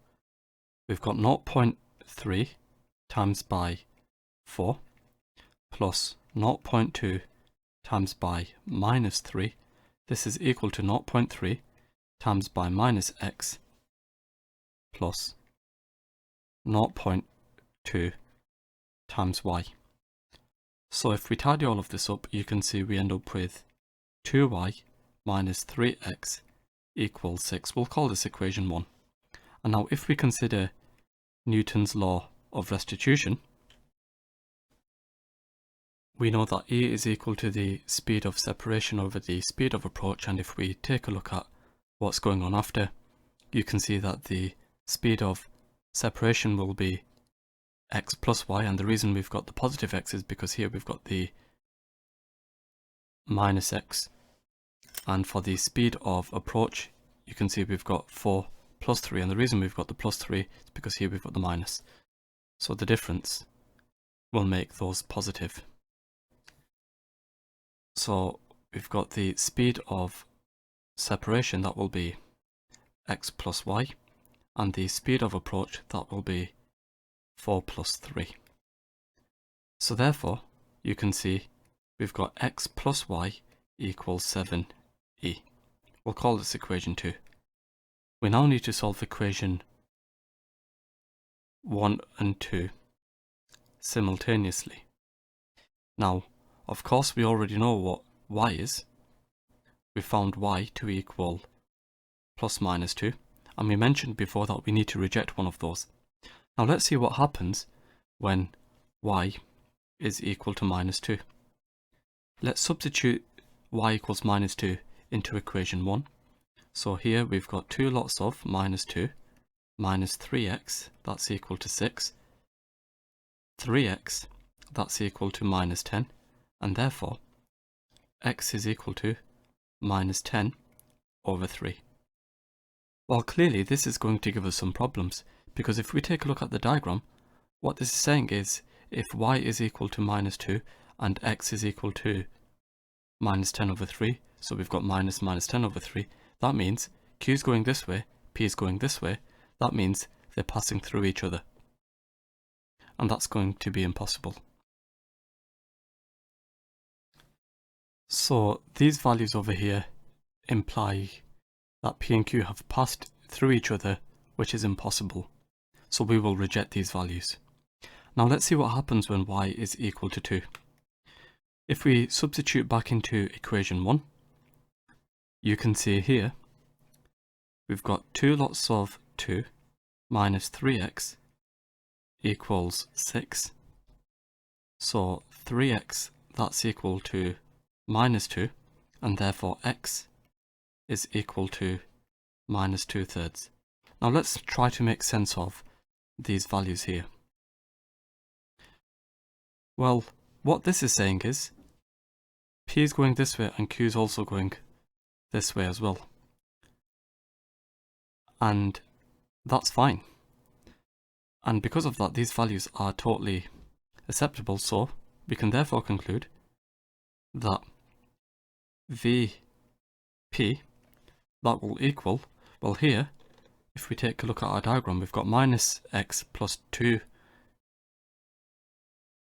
We've got 0.3 times by 4 plus 0.2 times by minus 3. This is equal to 0.3 times by minus x plus 0.2 times y. So if we tidy all of this up, you can see we end up with 2y minus 3x equals 6. We'll call this equation 1. And now if we consider Newton's law of restitution, we know that E is equal to the speed of separation over the speed of approach, and if we take a look at what's going on after, you can see that the speed of separation will be x plus y, and the reason we've got the positive x is because here we've got the minus x, and for the speed of approach you can see we've got 4 plus 3, and the reason we've got the plus 3 is because here we've got the minus, so the difference will make those positive. So we've got the speed of separation, that will be x plus y, and the speed of approach, that will be 4 plus 3. So therefore you can see we've got x plus y equals 7e. We'll call this equation 2. We now need to solve equation 1 and 2 simultaneously. Now, of course, we already know what y is. We found y to equal plus minus 2, and we mentioned before that we need to reject one of those. Now let's see what happens when y is equal to minus 2. Let's substitute y equals minus 2 into equation 1. So here we've got two lots of minus 2, minus 3x, that's equal to 6, 3x, that's equal to minus 10, and therefore x is equal to minus 10 over 3. Well, clearly this is going to give us some problems, because if we take a look at the diagram, what this is saying is if y is equal to minus 2 and x is equal to minus 10 over 3, so we've got minus 10 over 3, that means q is going this way, p is going this way, that means they're passing through each other. And that's going to be impossible. So these values over here imply that p and q have passed through each other, which is impossible. So we will reject these values. Now let's see what happens when y is equal to 2. If we substitute back into equation 1, you can see here we've got two lots of 2 minus 3x equals 6. So 3x, that's equal to minus 2, and therefore x is equal to minus 2/3. Now let's try to make sense of these values here. Well, what this is saying is p is going this way and q is also going this way as well. And that's fine. And because of that, these values are totally acceptable, so we can therefore conclude that Vp, that will equal, well here, if we take a look at our diagram, we've got minus x plus 2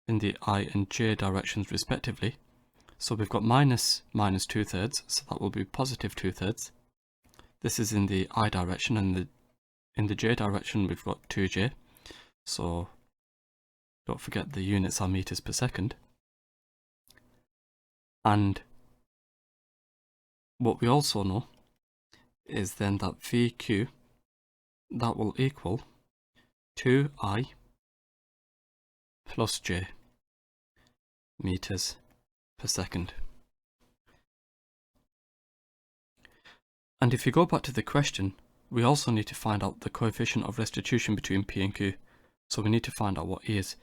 in the I and j directions respectively. So we've got minus 2/3, so that will be positive 2/3. This is in the I direction, and in the j direction we've got 2j. So don't forget the units are meters per second. And what we also know is then that Vq, that will equal 2I plus j meters per second. And if you go back to the question, we also need to find out the coefficient of restitution between p and q. So we need to find out what E is,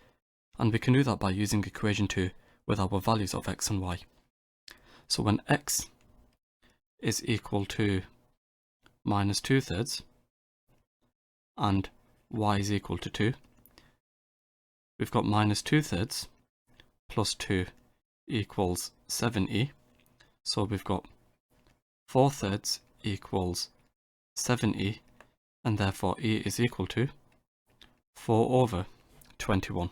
and we can do that by using equation 2 with our values of x and y. So when x is equal to minus 2/3 and y is equal to 2, we've got minus 2/3 plus 2 equals 7e. So we've got 4/3 equals 7e, and therefore E is equal to 4/21.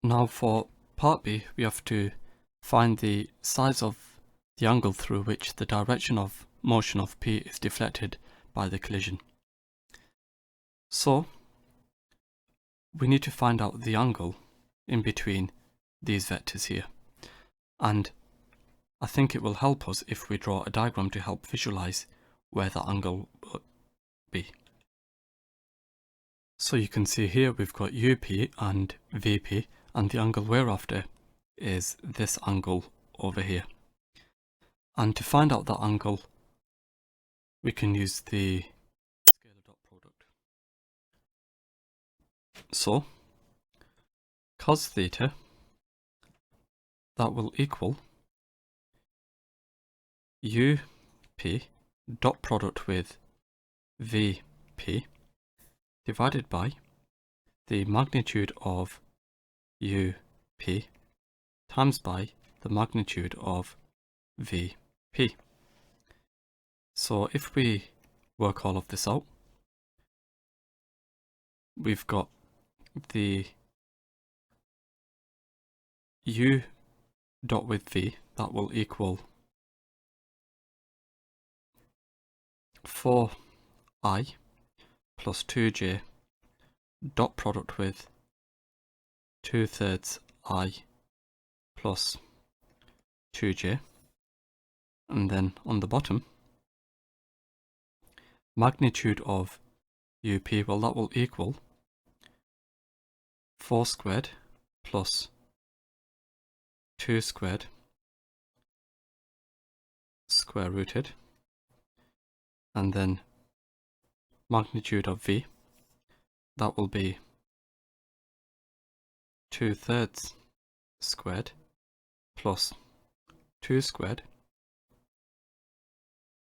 Now for part B, we have to find the size of the angle through which the direction of motion of P is deflected by the collision. So we need to find out the angle in between these vectors here, and I think it will help us if we draw a diagram to help visualize where the angle will be. So you can see here we've got UP and VP, and the angle we're after is this angle over here. And to find out that angle, we can use the scalar dot product. So cos theta, that will equal UP dot product with VP divided by the magnitude of UP times by the magnitude of VP. So if we work all of this out, we've got the U dot with V, that will equal 4I plus 2j dot product with 2/3 I plus 2j, and then on the bottom, magnitude of UP, well, that will equal 4 squared plus 2 squared square rooted, and then magnitude of V, that will be 2/3 squared plus 2 squared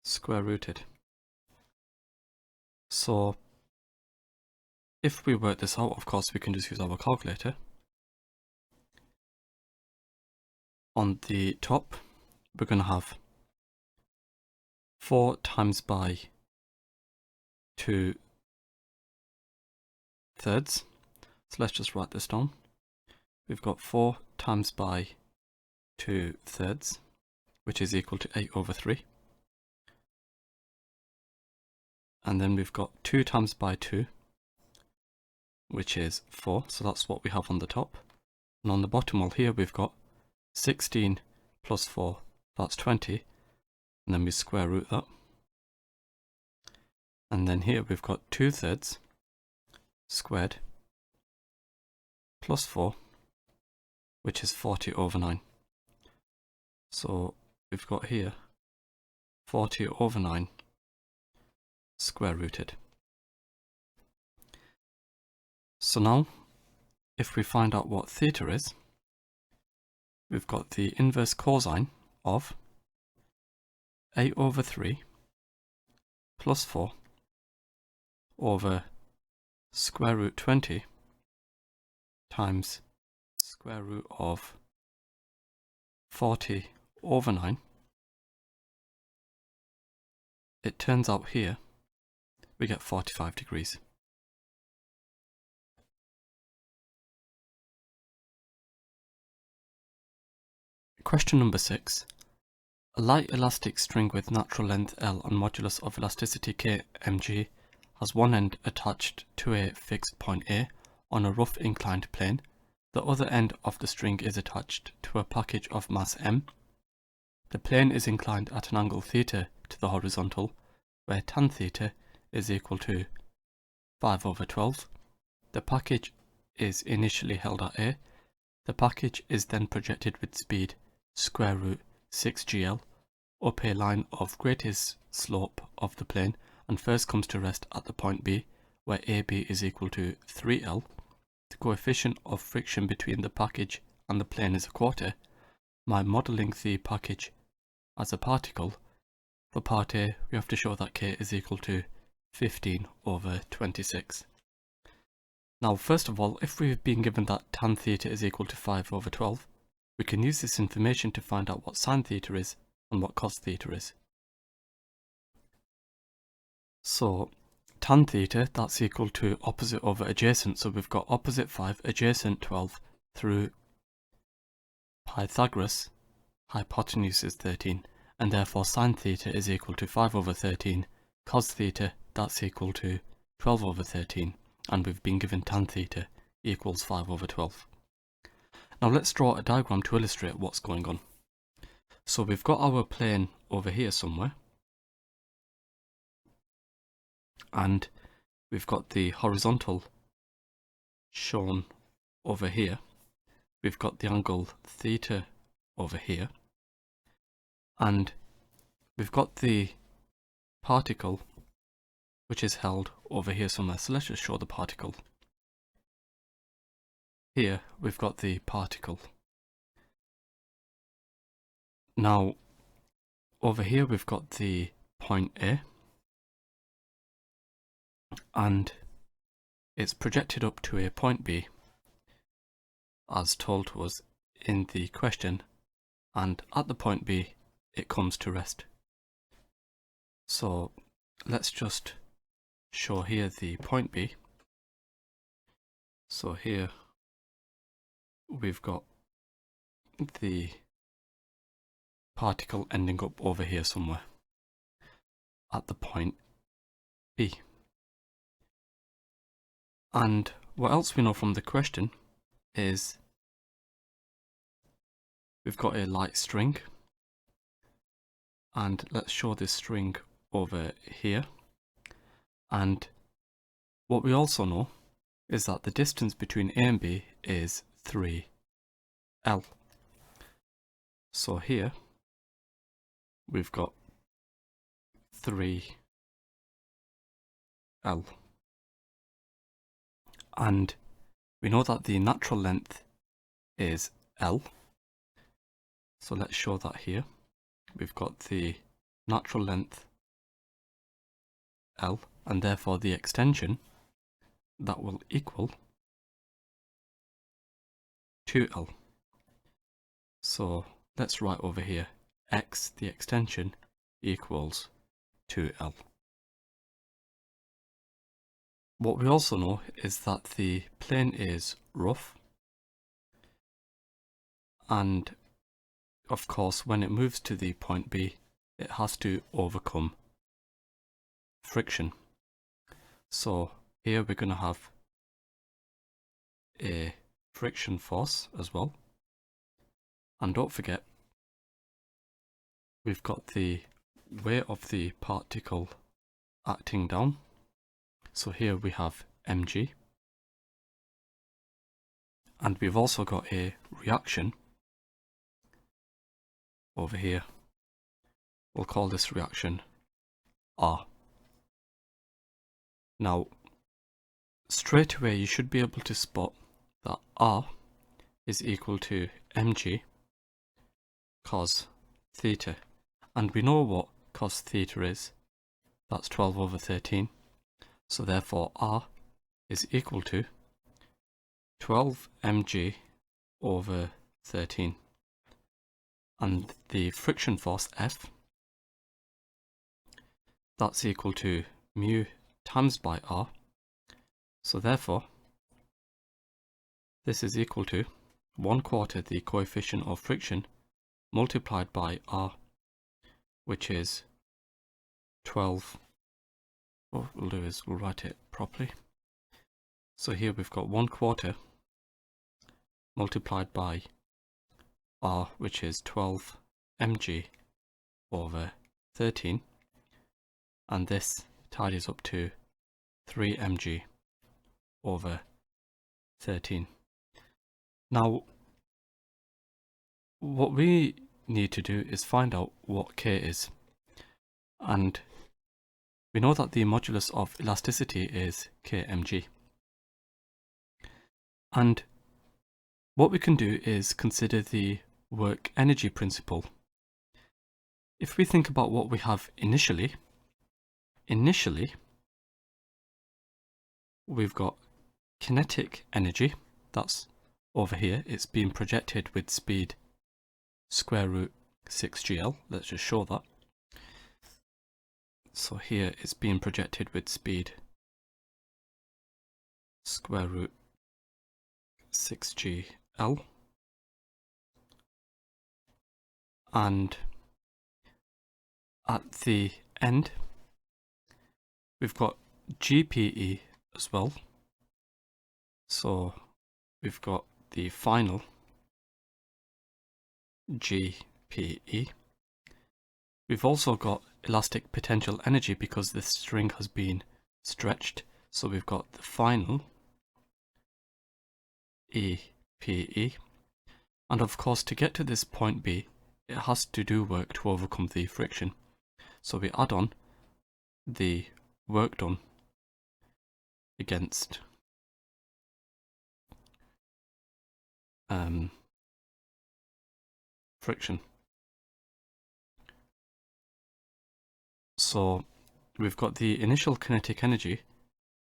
square rooted. So if we work this out, of course, we can just use our calculator. On the top, we're going to have 4 times by 2/3. So let's just write this down. We've got 4 times by 2/3, which is equal to 8/3. And then we've got 2 times by 2, which is 4. So that's what we have on the top. And on the bottom, well, here we've got 16 plus 4, that's 20. And then we square root that. And then here we've got 2/3 squared plus 4, which is 40/9. So we've got here 40/9 square rooted. So now, if we find out what theta is, we've got the inverse cosine of 8/3 plus 4 over square root 20 times square root of 40/9. It turns out here we get 45 degrees. Question number 6. A light elastic string with natural length L and modulus of elasticity K mg has one end attached to a fixed point A on a rough inclined plane. The other end of the string is attached to a package of mass m. The plane is inclined at an angle theta to the horizontal, where tan theta is equal to 5/12. The package is initially held at A. The package is then projected with speed square root 6gl up a line of greatest slope of the plane and first comes to rest at the point B, where AB is equal to 3L. The coefficient of friction between the package and the plane is a quarter. By modelling the package as a particle, for part A we have to show that K is equal to 15/26. Now, first of all, if we've been given that tan theta is equal to 5/12, we can use this information to find out what sin theta is and what cos theta is. So tan theta, that's equal to opposite over adjacent, so we've got opposite 5, adjacent 12 through Pythagoras, hypotenuse is 13, and therefore sin theta is equal to 5/13, cos theta, that's equal to 12 over 13, and we've been given tan theta equals 5 over 12. Now let's draw a diagram to illustrate what's going on. So we've got our plane over here somewhere, and we've got the horizontal shown over here. We've got the angle theta over here, and we've got the particle which is held over here somewhere. So let's just show the particle. Here we've got the particle. Now over here we've got the point A, and it's projected up to a point B as told to us in the question, and at the point B it comes to rest. So let's just show here the point B. So here we've got the particle ending up over here somewhere at the point B. And what else we know from the question is we've got a light string, and let's show this string over here. And what we also know is that the distance between A and B is 3L. So here we've got 3L. And we know that the natural length is L. So let's show that here. We've got the natural length L, and therefore the extension that will equal 2L. So let's write over here x, the extension, equals 2L. What we also know is that the plane is rough, and of course when it moves to the point B it has to overcome friction. So here we're going to have a friction force as well, and don't forget we've got the weight of the particle acting down. So here we have mg, and we've also got a reaction over here. We'll call this reaction R. Now straight away you should be able to spot that R is equal to mg cos theta, and we know what cos theta is. That's 12 over 13. So therefore R is equal to 12 mg over 13. And the friction force F, that's equal to mu times by R. So therefore this is equal to 1/4 the coefficient of friction multiplied by R, which is 12. What we'll do is we'll write it properly. So here we've got 1/4 multiplied by R, which is 12 mg over 13, and this tidies up to 3 mg over 13. Now what we need to do is find out what K is, and we know that the modulus of elasticity is kmg. And what we can do is consider the work energy principle. If we think about what we have initially we've got kinetic energy, that's over here, it's being projected with speed square root 6gl. Let's just show that. So here it's being projected with speed square root 6gl, and at the end we've got GPE as well. So we've got the final GPE. We've also got elastic potential energy because the string has been stretched. So we've got the final EPE. And of course, to get to this point B, it has to do work to overcome the friction. So we add on the work done against friction. So we've got the initial kinetic energy,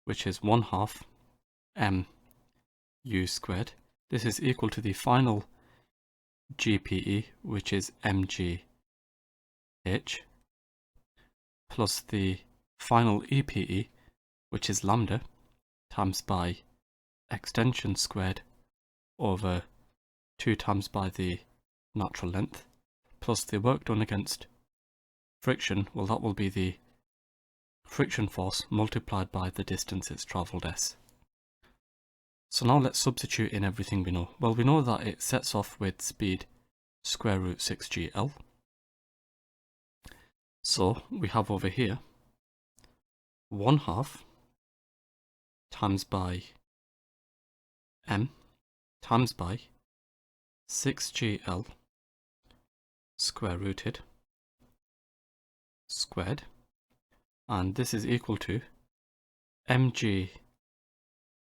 which is 1/2 mu squared. This is equal to the final GPE, which is mgh, plus the final EPE, which is lambda, times by extension squared over 2 times by the natural length, plus the work done against friction, well, that will be the friction force multiplied by the distance it's travelled s. So now let's substitute in everything we know. Well, we know that it sets off with speed square root 6gl. So we have over here 1/2 times by m times by 6gl square rooted squared, and this is equal to mg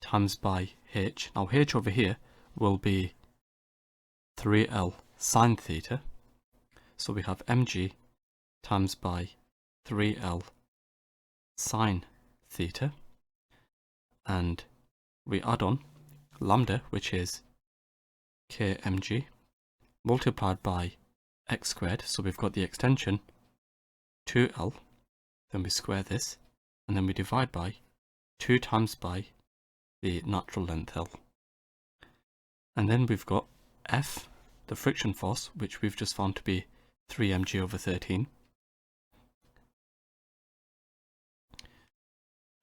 times by h. Now h over here will be 3l sine theta, so we have mg times by 3l sine theta, and we add on lambda, which is kmg, multiplied by x squared, so we've got the extension 2l, then we square this, and then we divide by 2 times by the natural length l. And then we've got F, the friction force, which we've just found to be 3 mg over 13.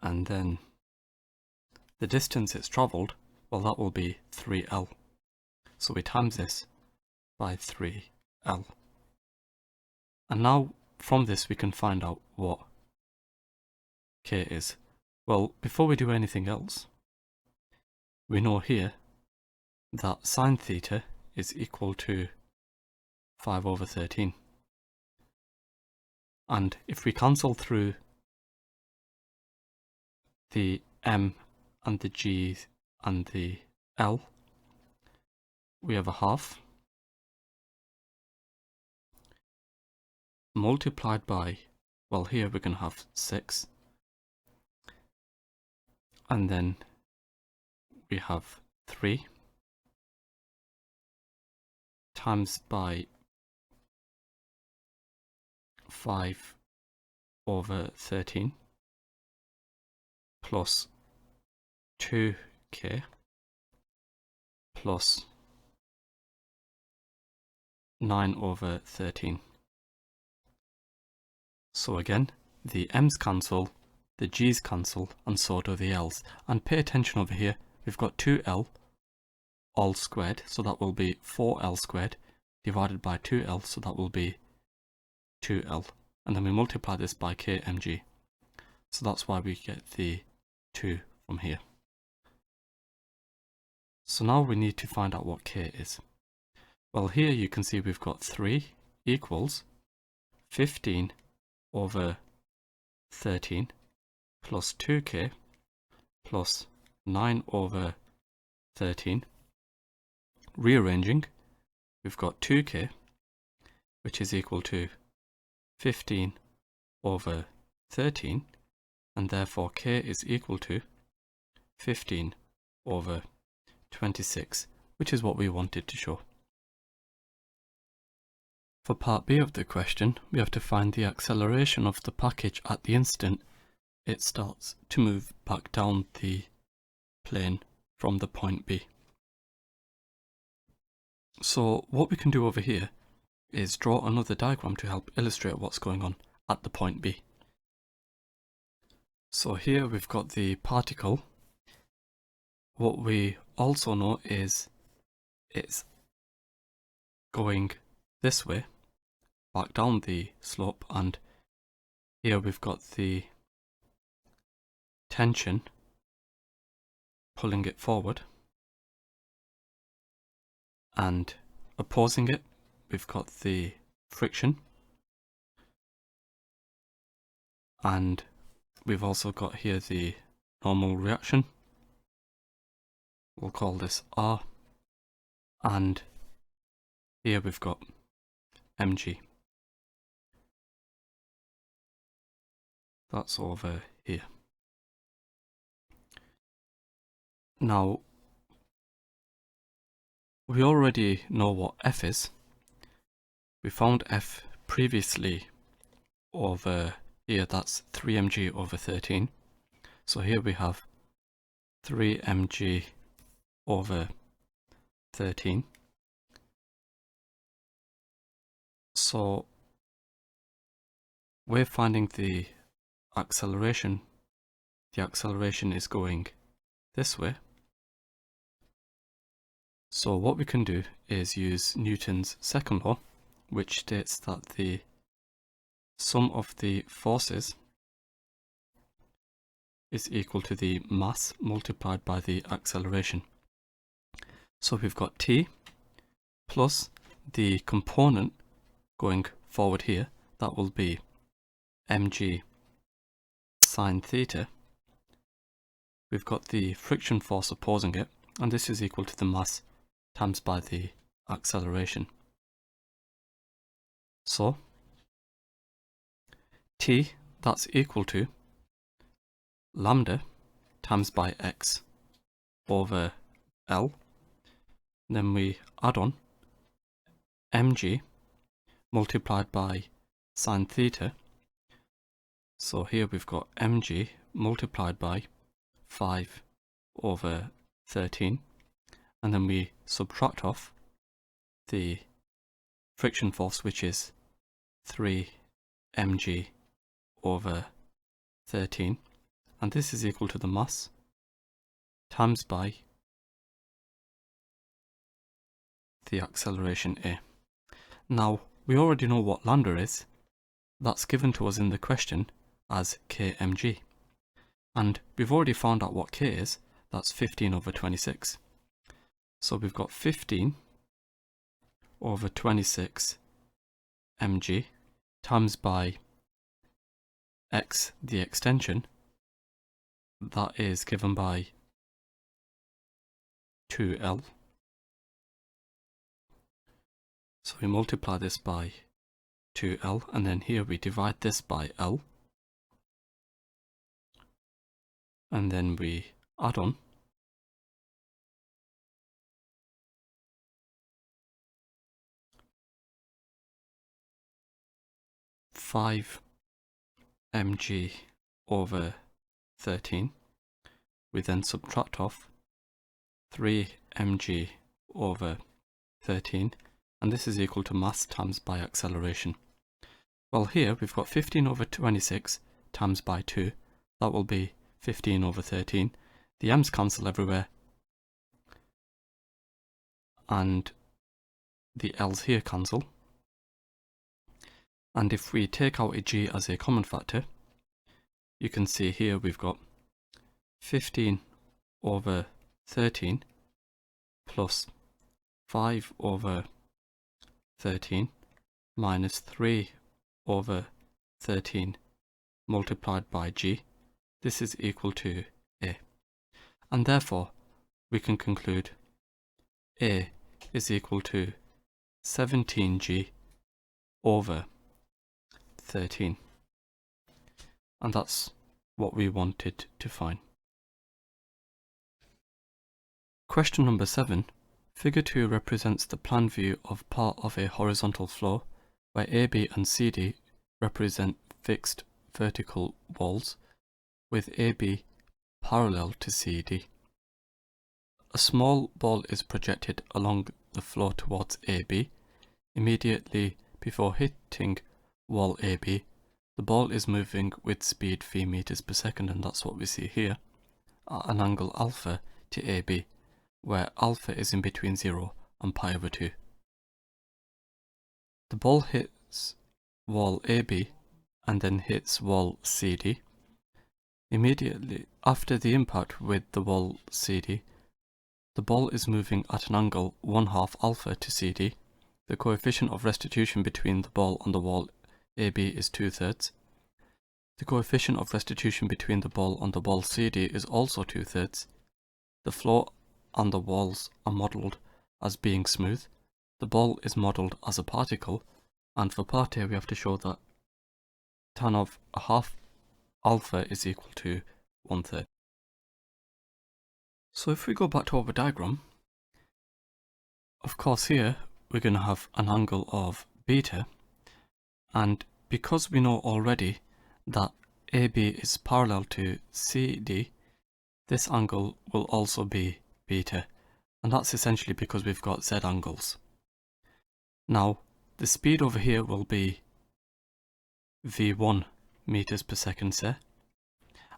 And then the distance it's travelled, well, that will be 3l. So we times this by 3l. And now from this we can find out what k is. Well, before we do anything else, we know here that sine theta is equal to 5 over 13. And if we cancel through the m and the g and the l, we have a half multiplied by, well, here we're going to have 6, and then we have 3 times by 5 over 13 plus 2k plus 9 over 13. So again, the m's cancel, the g's cancel, and so do the l's. And pay attention over here, we've got 2l all squared, so that will be 4l squared, divided by 2l, so that will be 2l. And then we multiply this by kmg. So that's why we get the 2 from here. So now we need to find out what k is. Well, here you can see we've got 3 equals 15 over 13 plus 2k plus 9 over 13. Rearranging, we've got 2k, which is equal to 15 over 13, and therefore k is equal to 15 over 26, which is what we wanted to show. For part B of the question, we have to find the acceleration of the package at the instant it starts to move back down the plane from the point B. So what we can do over here is draw another diagram to help illustrate what's going on at the point B. So here we've got the particle. What we also know is it's going this way, back down the slope, and here we've got the tension pulling it forward, and opposing it we've got the friction, and we've also got here the normal reaction. We'll call this R, and here we've got mg. That's over here. Now, we already know what F is. We found F previously over here, that's 3mg over 13. So here we have 3mg over 13. So we're finding the acceleration. The acceleration is going this way. So what we can do is use Newton's second law, which states that the sum of the forces is equal to the mass multiplied by the acceleration. So we've got T plus the component going forward here, that will be mg sine theta. We've got the friction force opposing it, and this is equal to the mass times by the acceleration. So T, that's equal to lambda times by x over L. Then we add on mg multiplied by sine theta. So here we've got mg multiplied by 5 over 13, and then we subtract off the friction force, which is 3 mg over 13, and this is equal to the mass times by the acceleration A. Now, we already know what lambda is. That's given to us in the question as kmg, and we've already found out what k is. That's 15 over 26. So we've got 15 over 26 mg times by x, the extension, that is given by 2L. So we multiply this by 2L, and then here we divide this by L, and then we add on five mg over 13. We then subtract off 3 mg over 13, and this is equal to mass times by acceleration. Well, here we've got 15 over 26 times by 2, that will be 15 over 13. The m's cancel everywhere, and the l's here cancel. And if we take out a g as a common factor, you can see here we've got 15 over 13 plus 5 over 13 minus 3 over 13 multiplied by g. This is equal to A. And therefore, we can conclude A is equal to 17g over 13. And that's what we wanted to find. Question number 7. Figure 2 represents the plan view of part of a horizontal floor where AB and CD represent fixed vertical walls with AB parallel to CD. A small ball is projected along the floor towards AB. Immediately before hitting wall AB, the ball is moving with speed v meters per second, and that's what we see here, at an angle alpha to AB, where alpha is in between 0 and pi over 2. The ball hits wall AB and then hits wall CD. Immediately after the impact with the wall CD, the ball is moving at an angle 1/2 alpha to CD. The coefficient of restitution between the ball and the wall AB is 2/3. The coefficient of restitution between the ball and the wall CD is also 2/3. The floor and the walls are modelled as being smooth. The ball is modelled as a particle, and for part A we have to show that tan of 1/2 alpha is equal to 1/3. So if we go back to our diagram, of course here we're going to have an angle of beta, and because we know already that AB is parallel to CD, this angle will also be beta, and that's essentially because we've got Z angles. Now the speed over here will be v1 meters per second, say,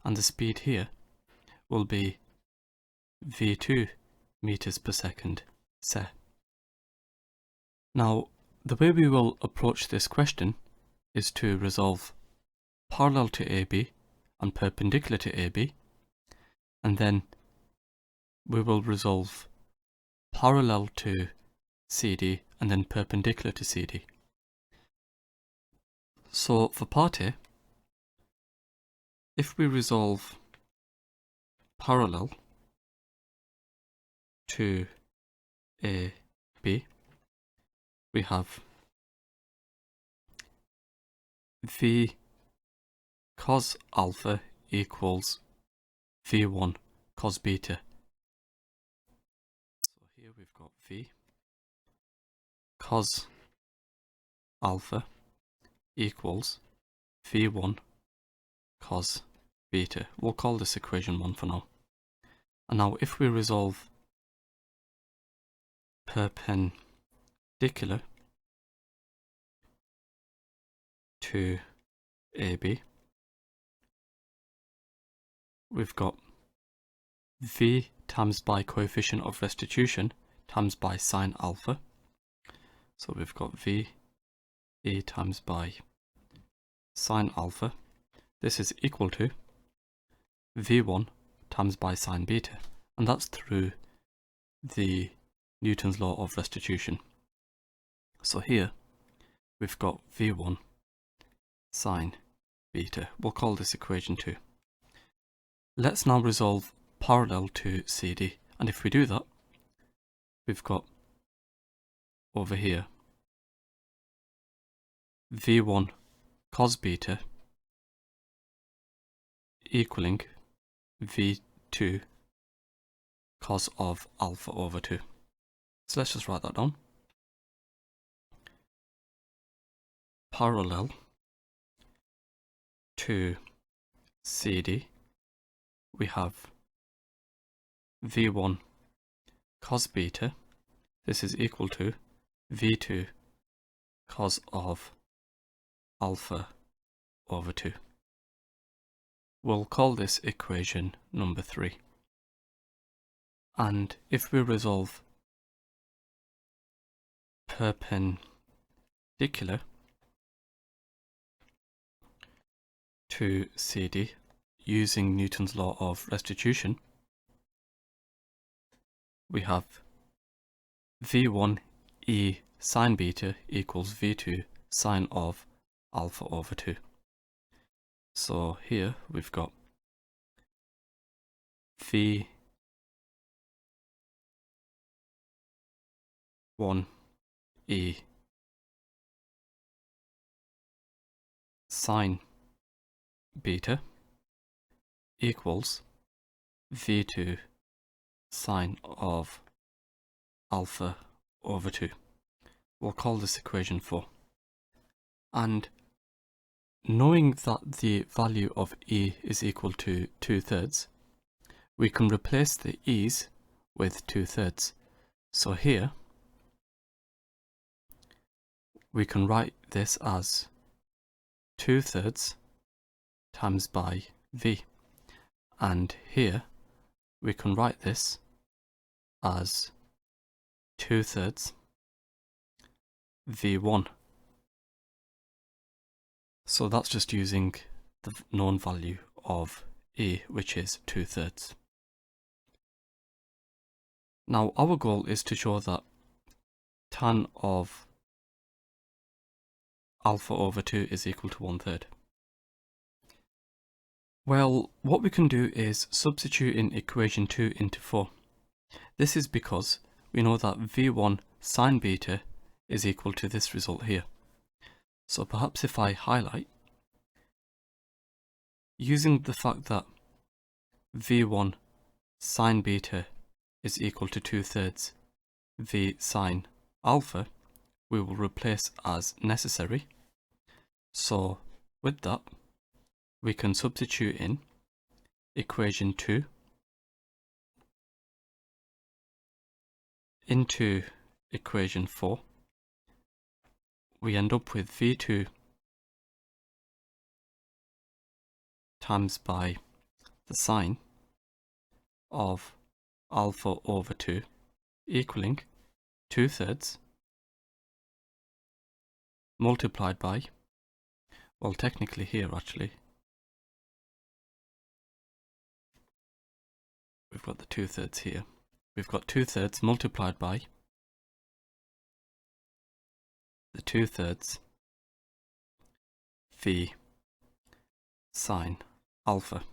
and the speed here will be v2 meters per second, say. Now the way we will approach this question is to resolve parallel to AB and perpendicular to AB, and then we will resolve parallel to CD and then perpendicular to CD. So for part A, if we resolve parallel to AB, we have V cos alpha equals V1 cos beta. So here we've got V cos alpha equals V1 cos beta. We'll call this equation 1 for now. And now if we resolve perpendicular to AB, we've got V times by coefficient of restitution times by sine alpha. So we've got V A times by sine alpha. This is equal to V1 times by sine beta, and that's through the Newton's law of restitution. So here we've got V1 sine beta. We'll call this equation 2. Let's now resolve parallel to CD, and if we do that, we've got over here V1 cos beta equaling V2 cos of alpha over 2. So let's just write that down. Parallel to CD, we have V1 cos beta. This is equal to V2 cos of alpha over 2. We'll call this equation number 3. And if we resolve perpendicular to CD using Newton's law of restitution, we have V1 E sine beta equals V2 sine of alpha over 2. So here we've got V1 E sine beta equals V2 sine of alpha over 2. We'll call this equation 4. And knowing that the value of E is equal to 2/3, we can replace the E's with 2/3. So here we can write this as 2/3 times by v. And here we can write this as 2/3 v1. So that's just using the known value of a, which is 2/3. Now our goal is to show that tan of alpha over 2 is equal to 1/3. Well, what we can do is substitute in equation 2 into 4. This is because we know that v1 sine beta is equal to this result here. So perhaps if I highlight, using the fact that v1 sine beta is equal to 2/3 v sine alpha, we will replace as necessary. So with that, we can substitute in equation 2 into equation 4. We end up with v2 times by the sine of alpha over 2 equaling 2/3 multiplied by, well, technically here actually, we've got the 2/3 here. We've got 2/3 multiplied by the 2/3 v sine alpha.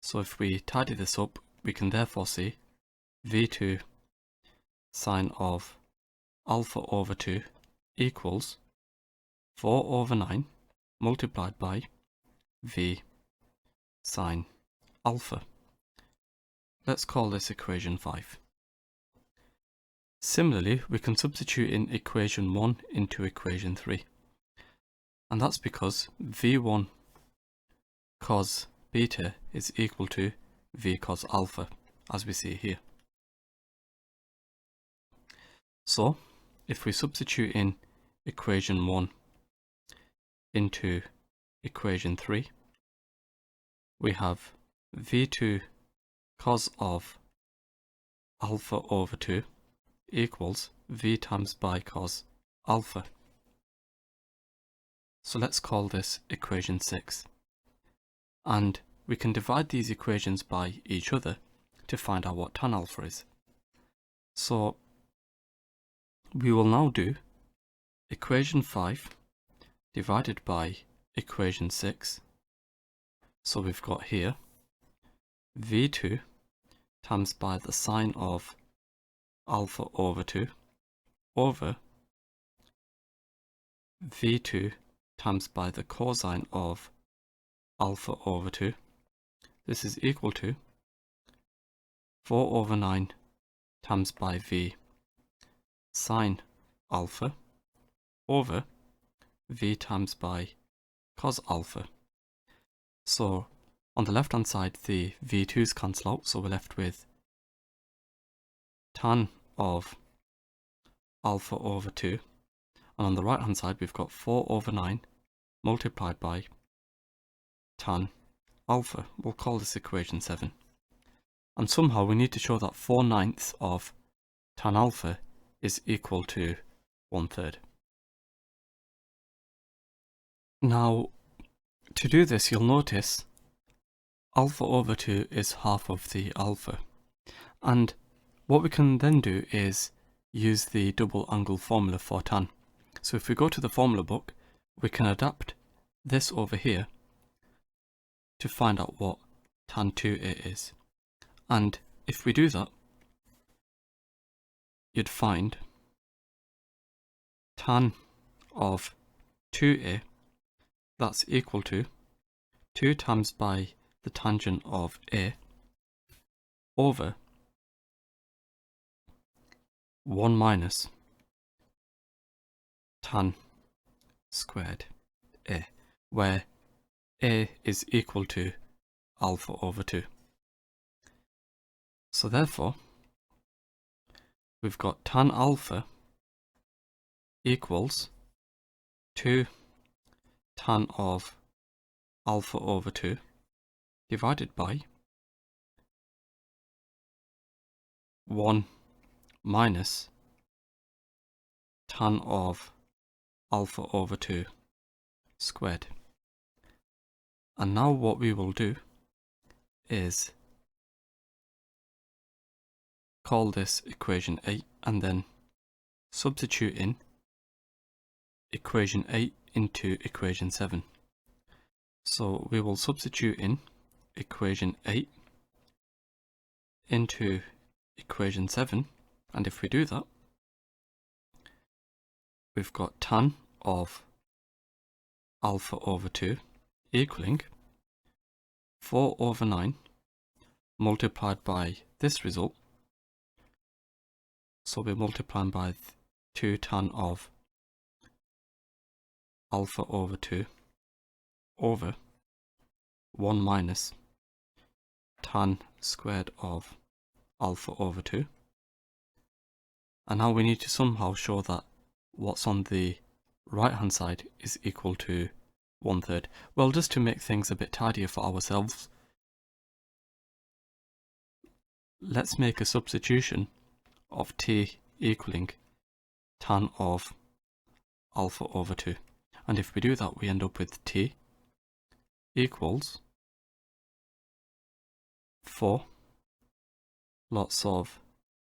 So if we tidy this up, we can therefore see v2 sine of alpha over 2 equals 4/9 multiplied by v sine alpha. Let's call this equation 5. Similarly, we can substitute in equation 1 into equation 3. And that's because v1 cos beta is equal to v cos alpha, as we see here. So, if we substitute in equation 1 into equation 3, we have v2 cos of alpha over 2 equals v times by cos alpha. So let's call this equation 6. And we can divide these equations by each other to find out what tan alpha is. So we will now do equation 5 divided by equation 6. So we've got here v2 times by the sine of alpha over 2 over v2 times by the cosine of alpha over 2. This is equal to 4/9 times by v sine alpha over v times by cos alpha. So on the left hand side, the v2's cancel out, so we're left with tan of alpha over 2. And on the right hand side, we've got 4/9 multiplied by tan alpha. We'll call this equation 7. And somehow we need to show that 4/9 of tan alpha is equal to 1/3. Now, to do this, you'll notice alpha over 2 is half of the alpha. And what we can then do is use the double angle formula for tan. So if we go to the formula book, we can adapt this over here to find out what tan 2a is. And if we do that, you'd find tan of 2a, that's equal to 2 times by the tangent of a over 1 minus tan squared a, where a is equal to alpha over 2. So therefore, we've got tan alpha equals 2 tan of alpha over 2 divided by 1 minus tan of alpha over 2 squared. And now what we will do is call this equation 8 and then substitute in equation 8 into equation 7. So we will substitute in equation 8 into equation 7, and if we do that, we've got tan of alpha over 2 equaling 4 over 9 multiplied by this result. So we're multiplying by 2 tan of alpha over 2 over 1 minus tan squared of alpha over 2. And now we need to somehow show that what's on the right hand side is equal to 1/3. Well, just to make things a bit tidier for ourselves, let's make a substitution of t equaling tan of alpha over 2. And if we do that, we end up with t equals 4 lots of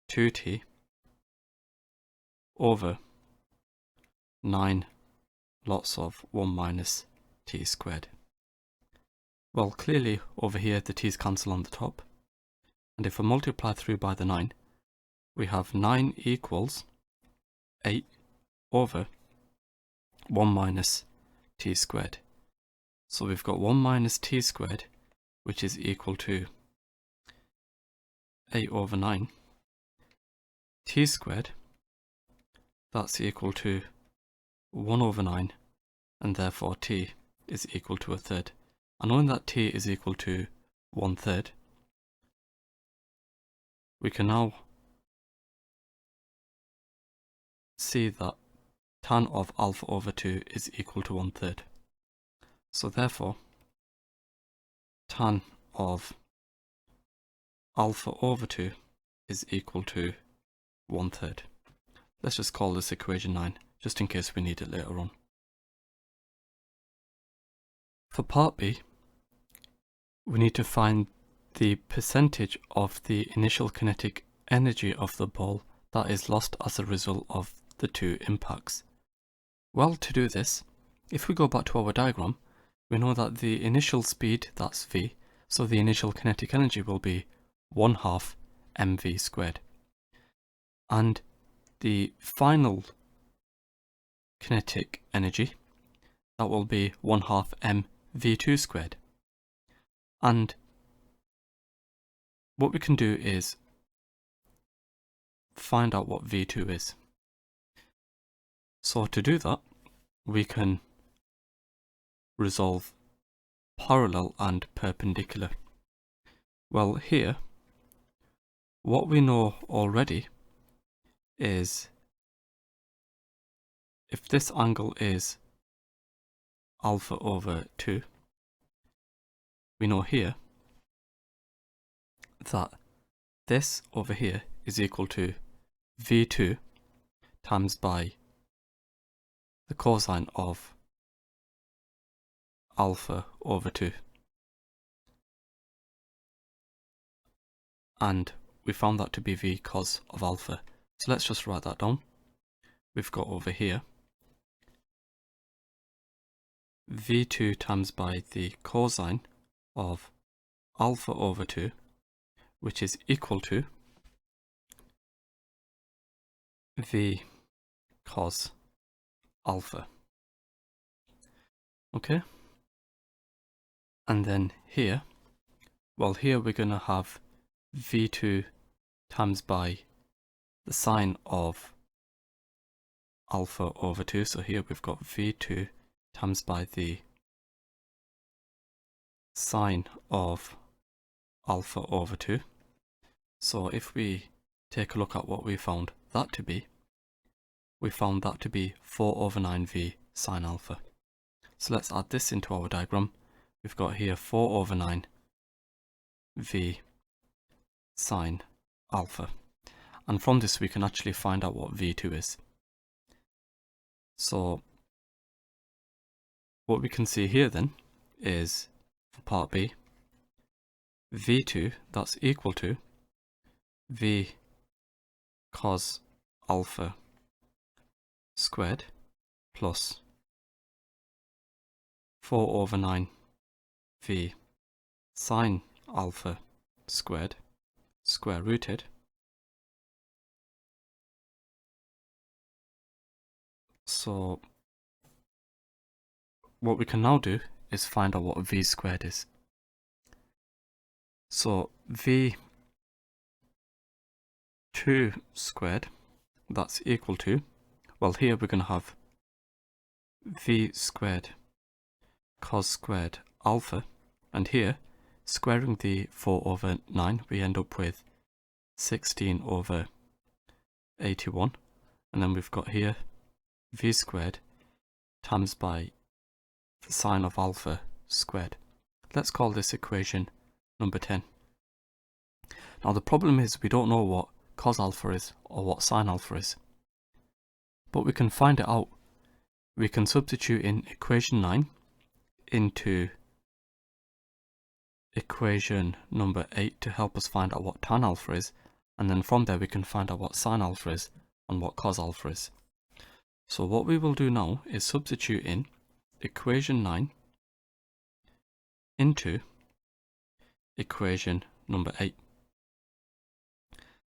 2t over 9 lots of 1 minus t squared. Well, tclearly over here the t's cancel on the top, and if we multiply through by the 9, we have 9 equals 8 over 1 minus t squared. So we've got 1 minus t squared, which is equal to 8 over 9. T squared, that's equal to 1 over 9, and therefore t is equal to 1/3. And knowing that t is equal to 1/3, we can now see that tan of alpha over 2 is equal to 1/3. So therefore, tan of alpha over 2 is equal to 1/3. Let's just call this equation 9, just in case we need it later on. For part B, we need to find the percentage of the initial kinetic energy of the ball that is lost as a result of the two impacts. Well, to do this, if we go back to our diagram, we know that the initial speed, that's v, so the initial kinetic energy will be 1/2 mv squared. And the final kinetic energy, that will be 1/2 mv2 squared. And what we can do is find out what v2 is. So to do that, we can resolve parallel and perpendicular. Well, here, what we know already is if this angle is alpha over 2, we know here that this over here is equal to v2 times by the cosine of alpha over 2. And we found that to be v cos of alpha. So let's just write that down. We've got over here v2 times by the cosine of alpha over 2, which is equal to v cos alpha. Okay? And then here, well, here we're going to have v2 times by the sine of alpha over 2. So here we've got v2 times by the sine of alpha over 2. So if we take a look at what we found that to be, we found that to be 4 over 9v sine alpha. So let's add this into our diagram. We've got here 4/9 V sine alpha. And from this we can actually find out what V2 is. So what we can see here then is, for part B, V2, that's equal to V cos alpha squared plus 4/9 V sine alpha squared square rooted So what we can now do is find out what V squared is. So V2 squared, that's equal to, well, here we're going to have V squared cos squared alpha, and here squaring the 4/9 we end up with 16/81, and then we've got here V squared times by the sine of alpha squared. Let's call this equation number 10. Now the problem is we don't know what cos alpha is or what sine alpha is, but we can find it out. We can substitute in equation 9 into equation number 8 to help us find out what tan alpha is, and then from there we can find out what sine alpha is and what cos alpha is. So what we will do now is substitute in equation 9 into equation number 8.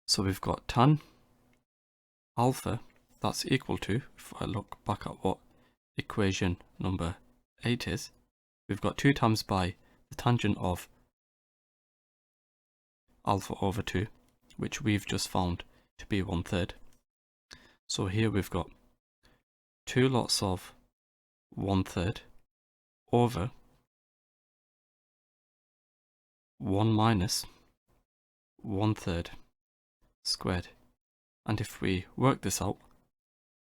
So we've got tan alpha, that's equal to, if I look back at what equation number 8 is, we've got 2 times by the tangent of alpha over 2, which we've just found to be 1/3. So here we've got 2 lots of 1/3 over 1 minus 1/3 squared. And if we work this out,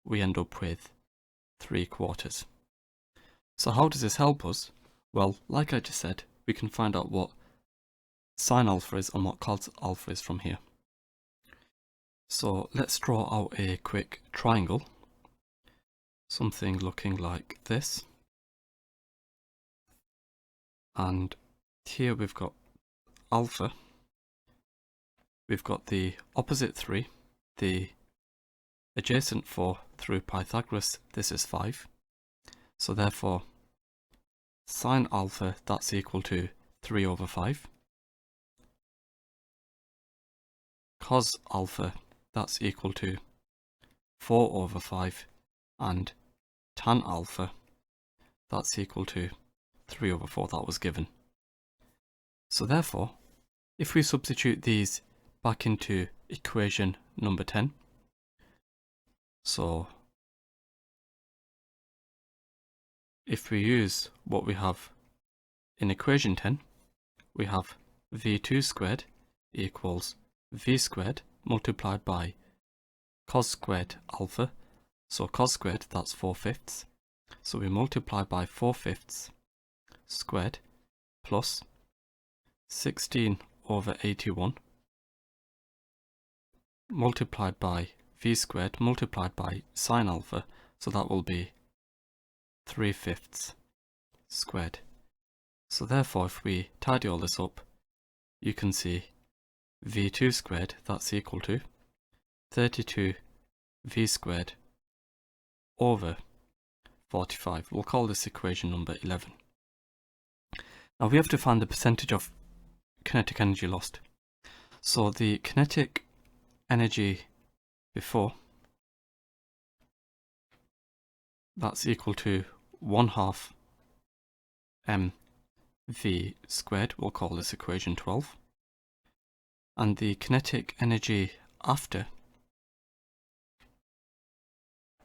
we end up with 3/4. So how does this help us? Well, like I just said, we can find out what sine alpha is and what cos alpha is from here. So let's draw out a quick triangle, something looking like this. And here we've got alpha, we've got the opposite 3, the adjacent 4 through Pythagoras, this is 5. So therefore, sine alpha, that's equal to 3/5. Cos alpha, that's equal to 4/5. And tan alpha, that's equal to 3/4, that was given. So therefore, if we substitute these back into equation number 10, so if we use what we have in equation 10, we have V2 squared equals V squared multiplied by cos squared alpha. So cos squared, that's 4/5. So we multiply by 4/5 squared plus 16/81 multiplied by V squared multiplied by sine alpha. So that will be 3/5 squared. So therefore, if we tidy all this up, you can see V2 squared, that's equal to 32 V squared over 45. We'll call this equation number 11. Now we have to find the percentage of kinetic energy lost. So the kinetic energy before, that's equal to 1/2 mv squared. We'll call this equation 12. And the kinetic energy after,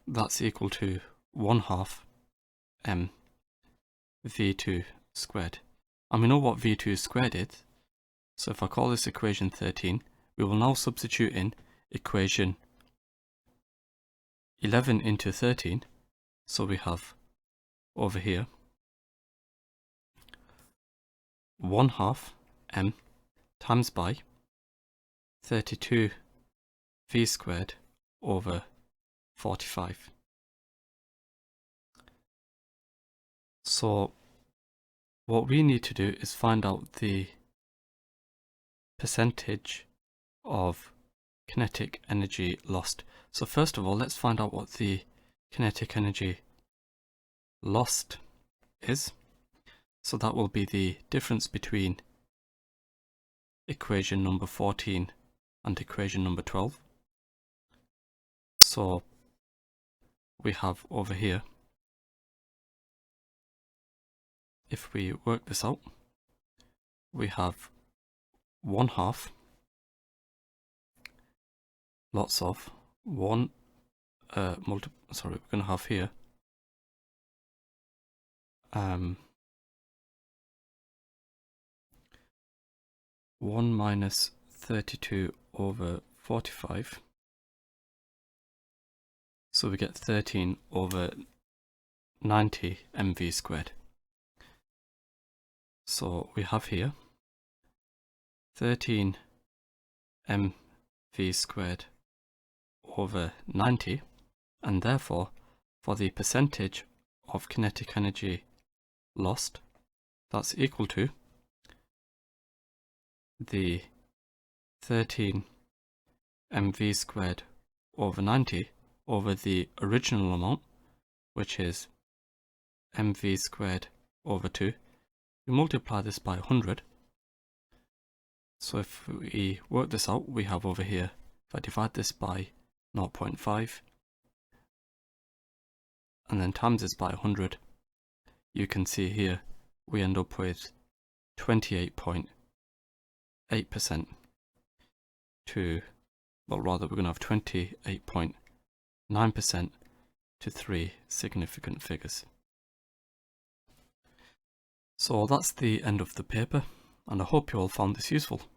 that's equal to 1/2 mv2 squared. And we know what v2 squared is, so if I call this equation 13, we will now substitute in equation 11 into 13. So we have over here 1/2 m times by 32 v squared over 45. So what we need to do is find out the percentage of kinetic energy lost. So first of all, let's find out what the kinetic energy lost is. So that will be the difference between equation number 14 and equation number 12. So we have over here, if we work this out, we have 1/2 lots of 1 we're going to have here 1 minus 32 over 45, so we get 13 over 90 mv squared. So we have here 13 mv squared over 90, and therefore for the percentage of kinetic energy lost, that's equal to the 13 mv squared over 90 over the original amount, which is mv squared over 2. We multiply this by 100. So if we work this out, we have over here, if I divide this by 0.5 and then times this by 100, you can see here we end up with 28.8% to, well, rather we're going to have 28.9% to 3 significant figures. So that's the end of the paper, and I hope you all found this useful.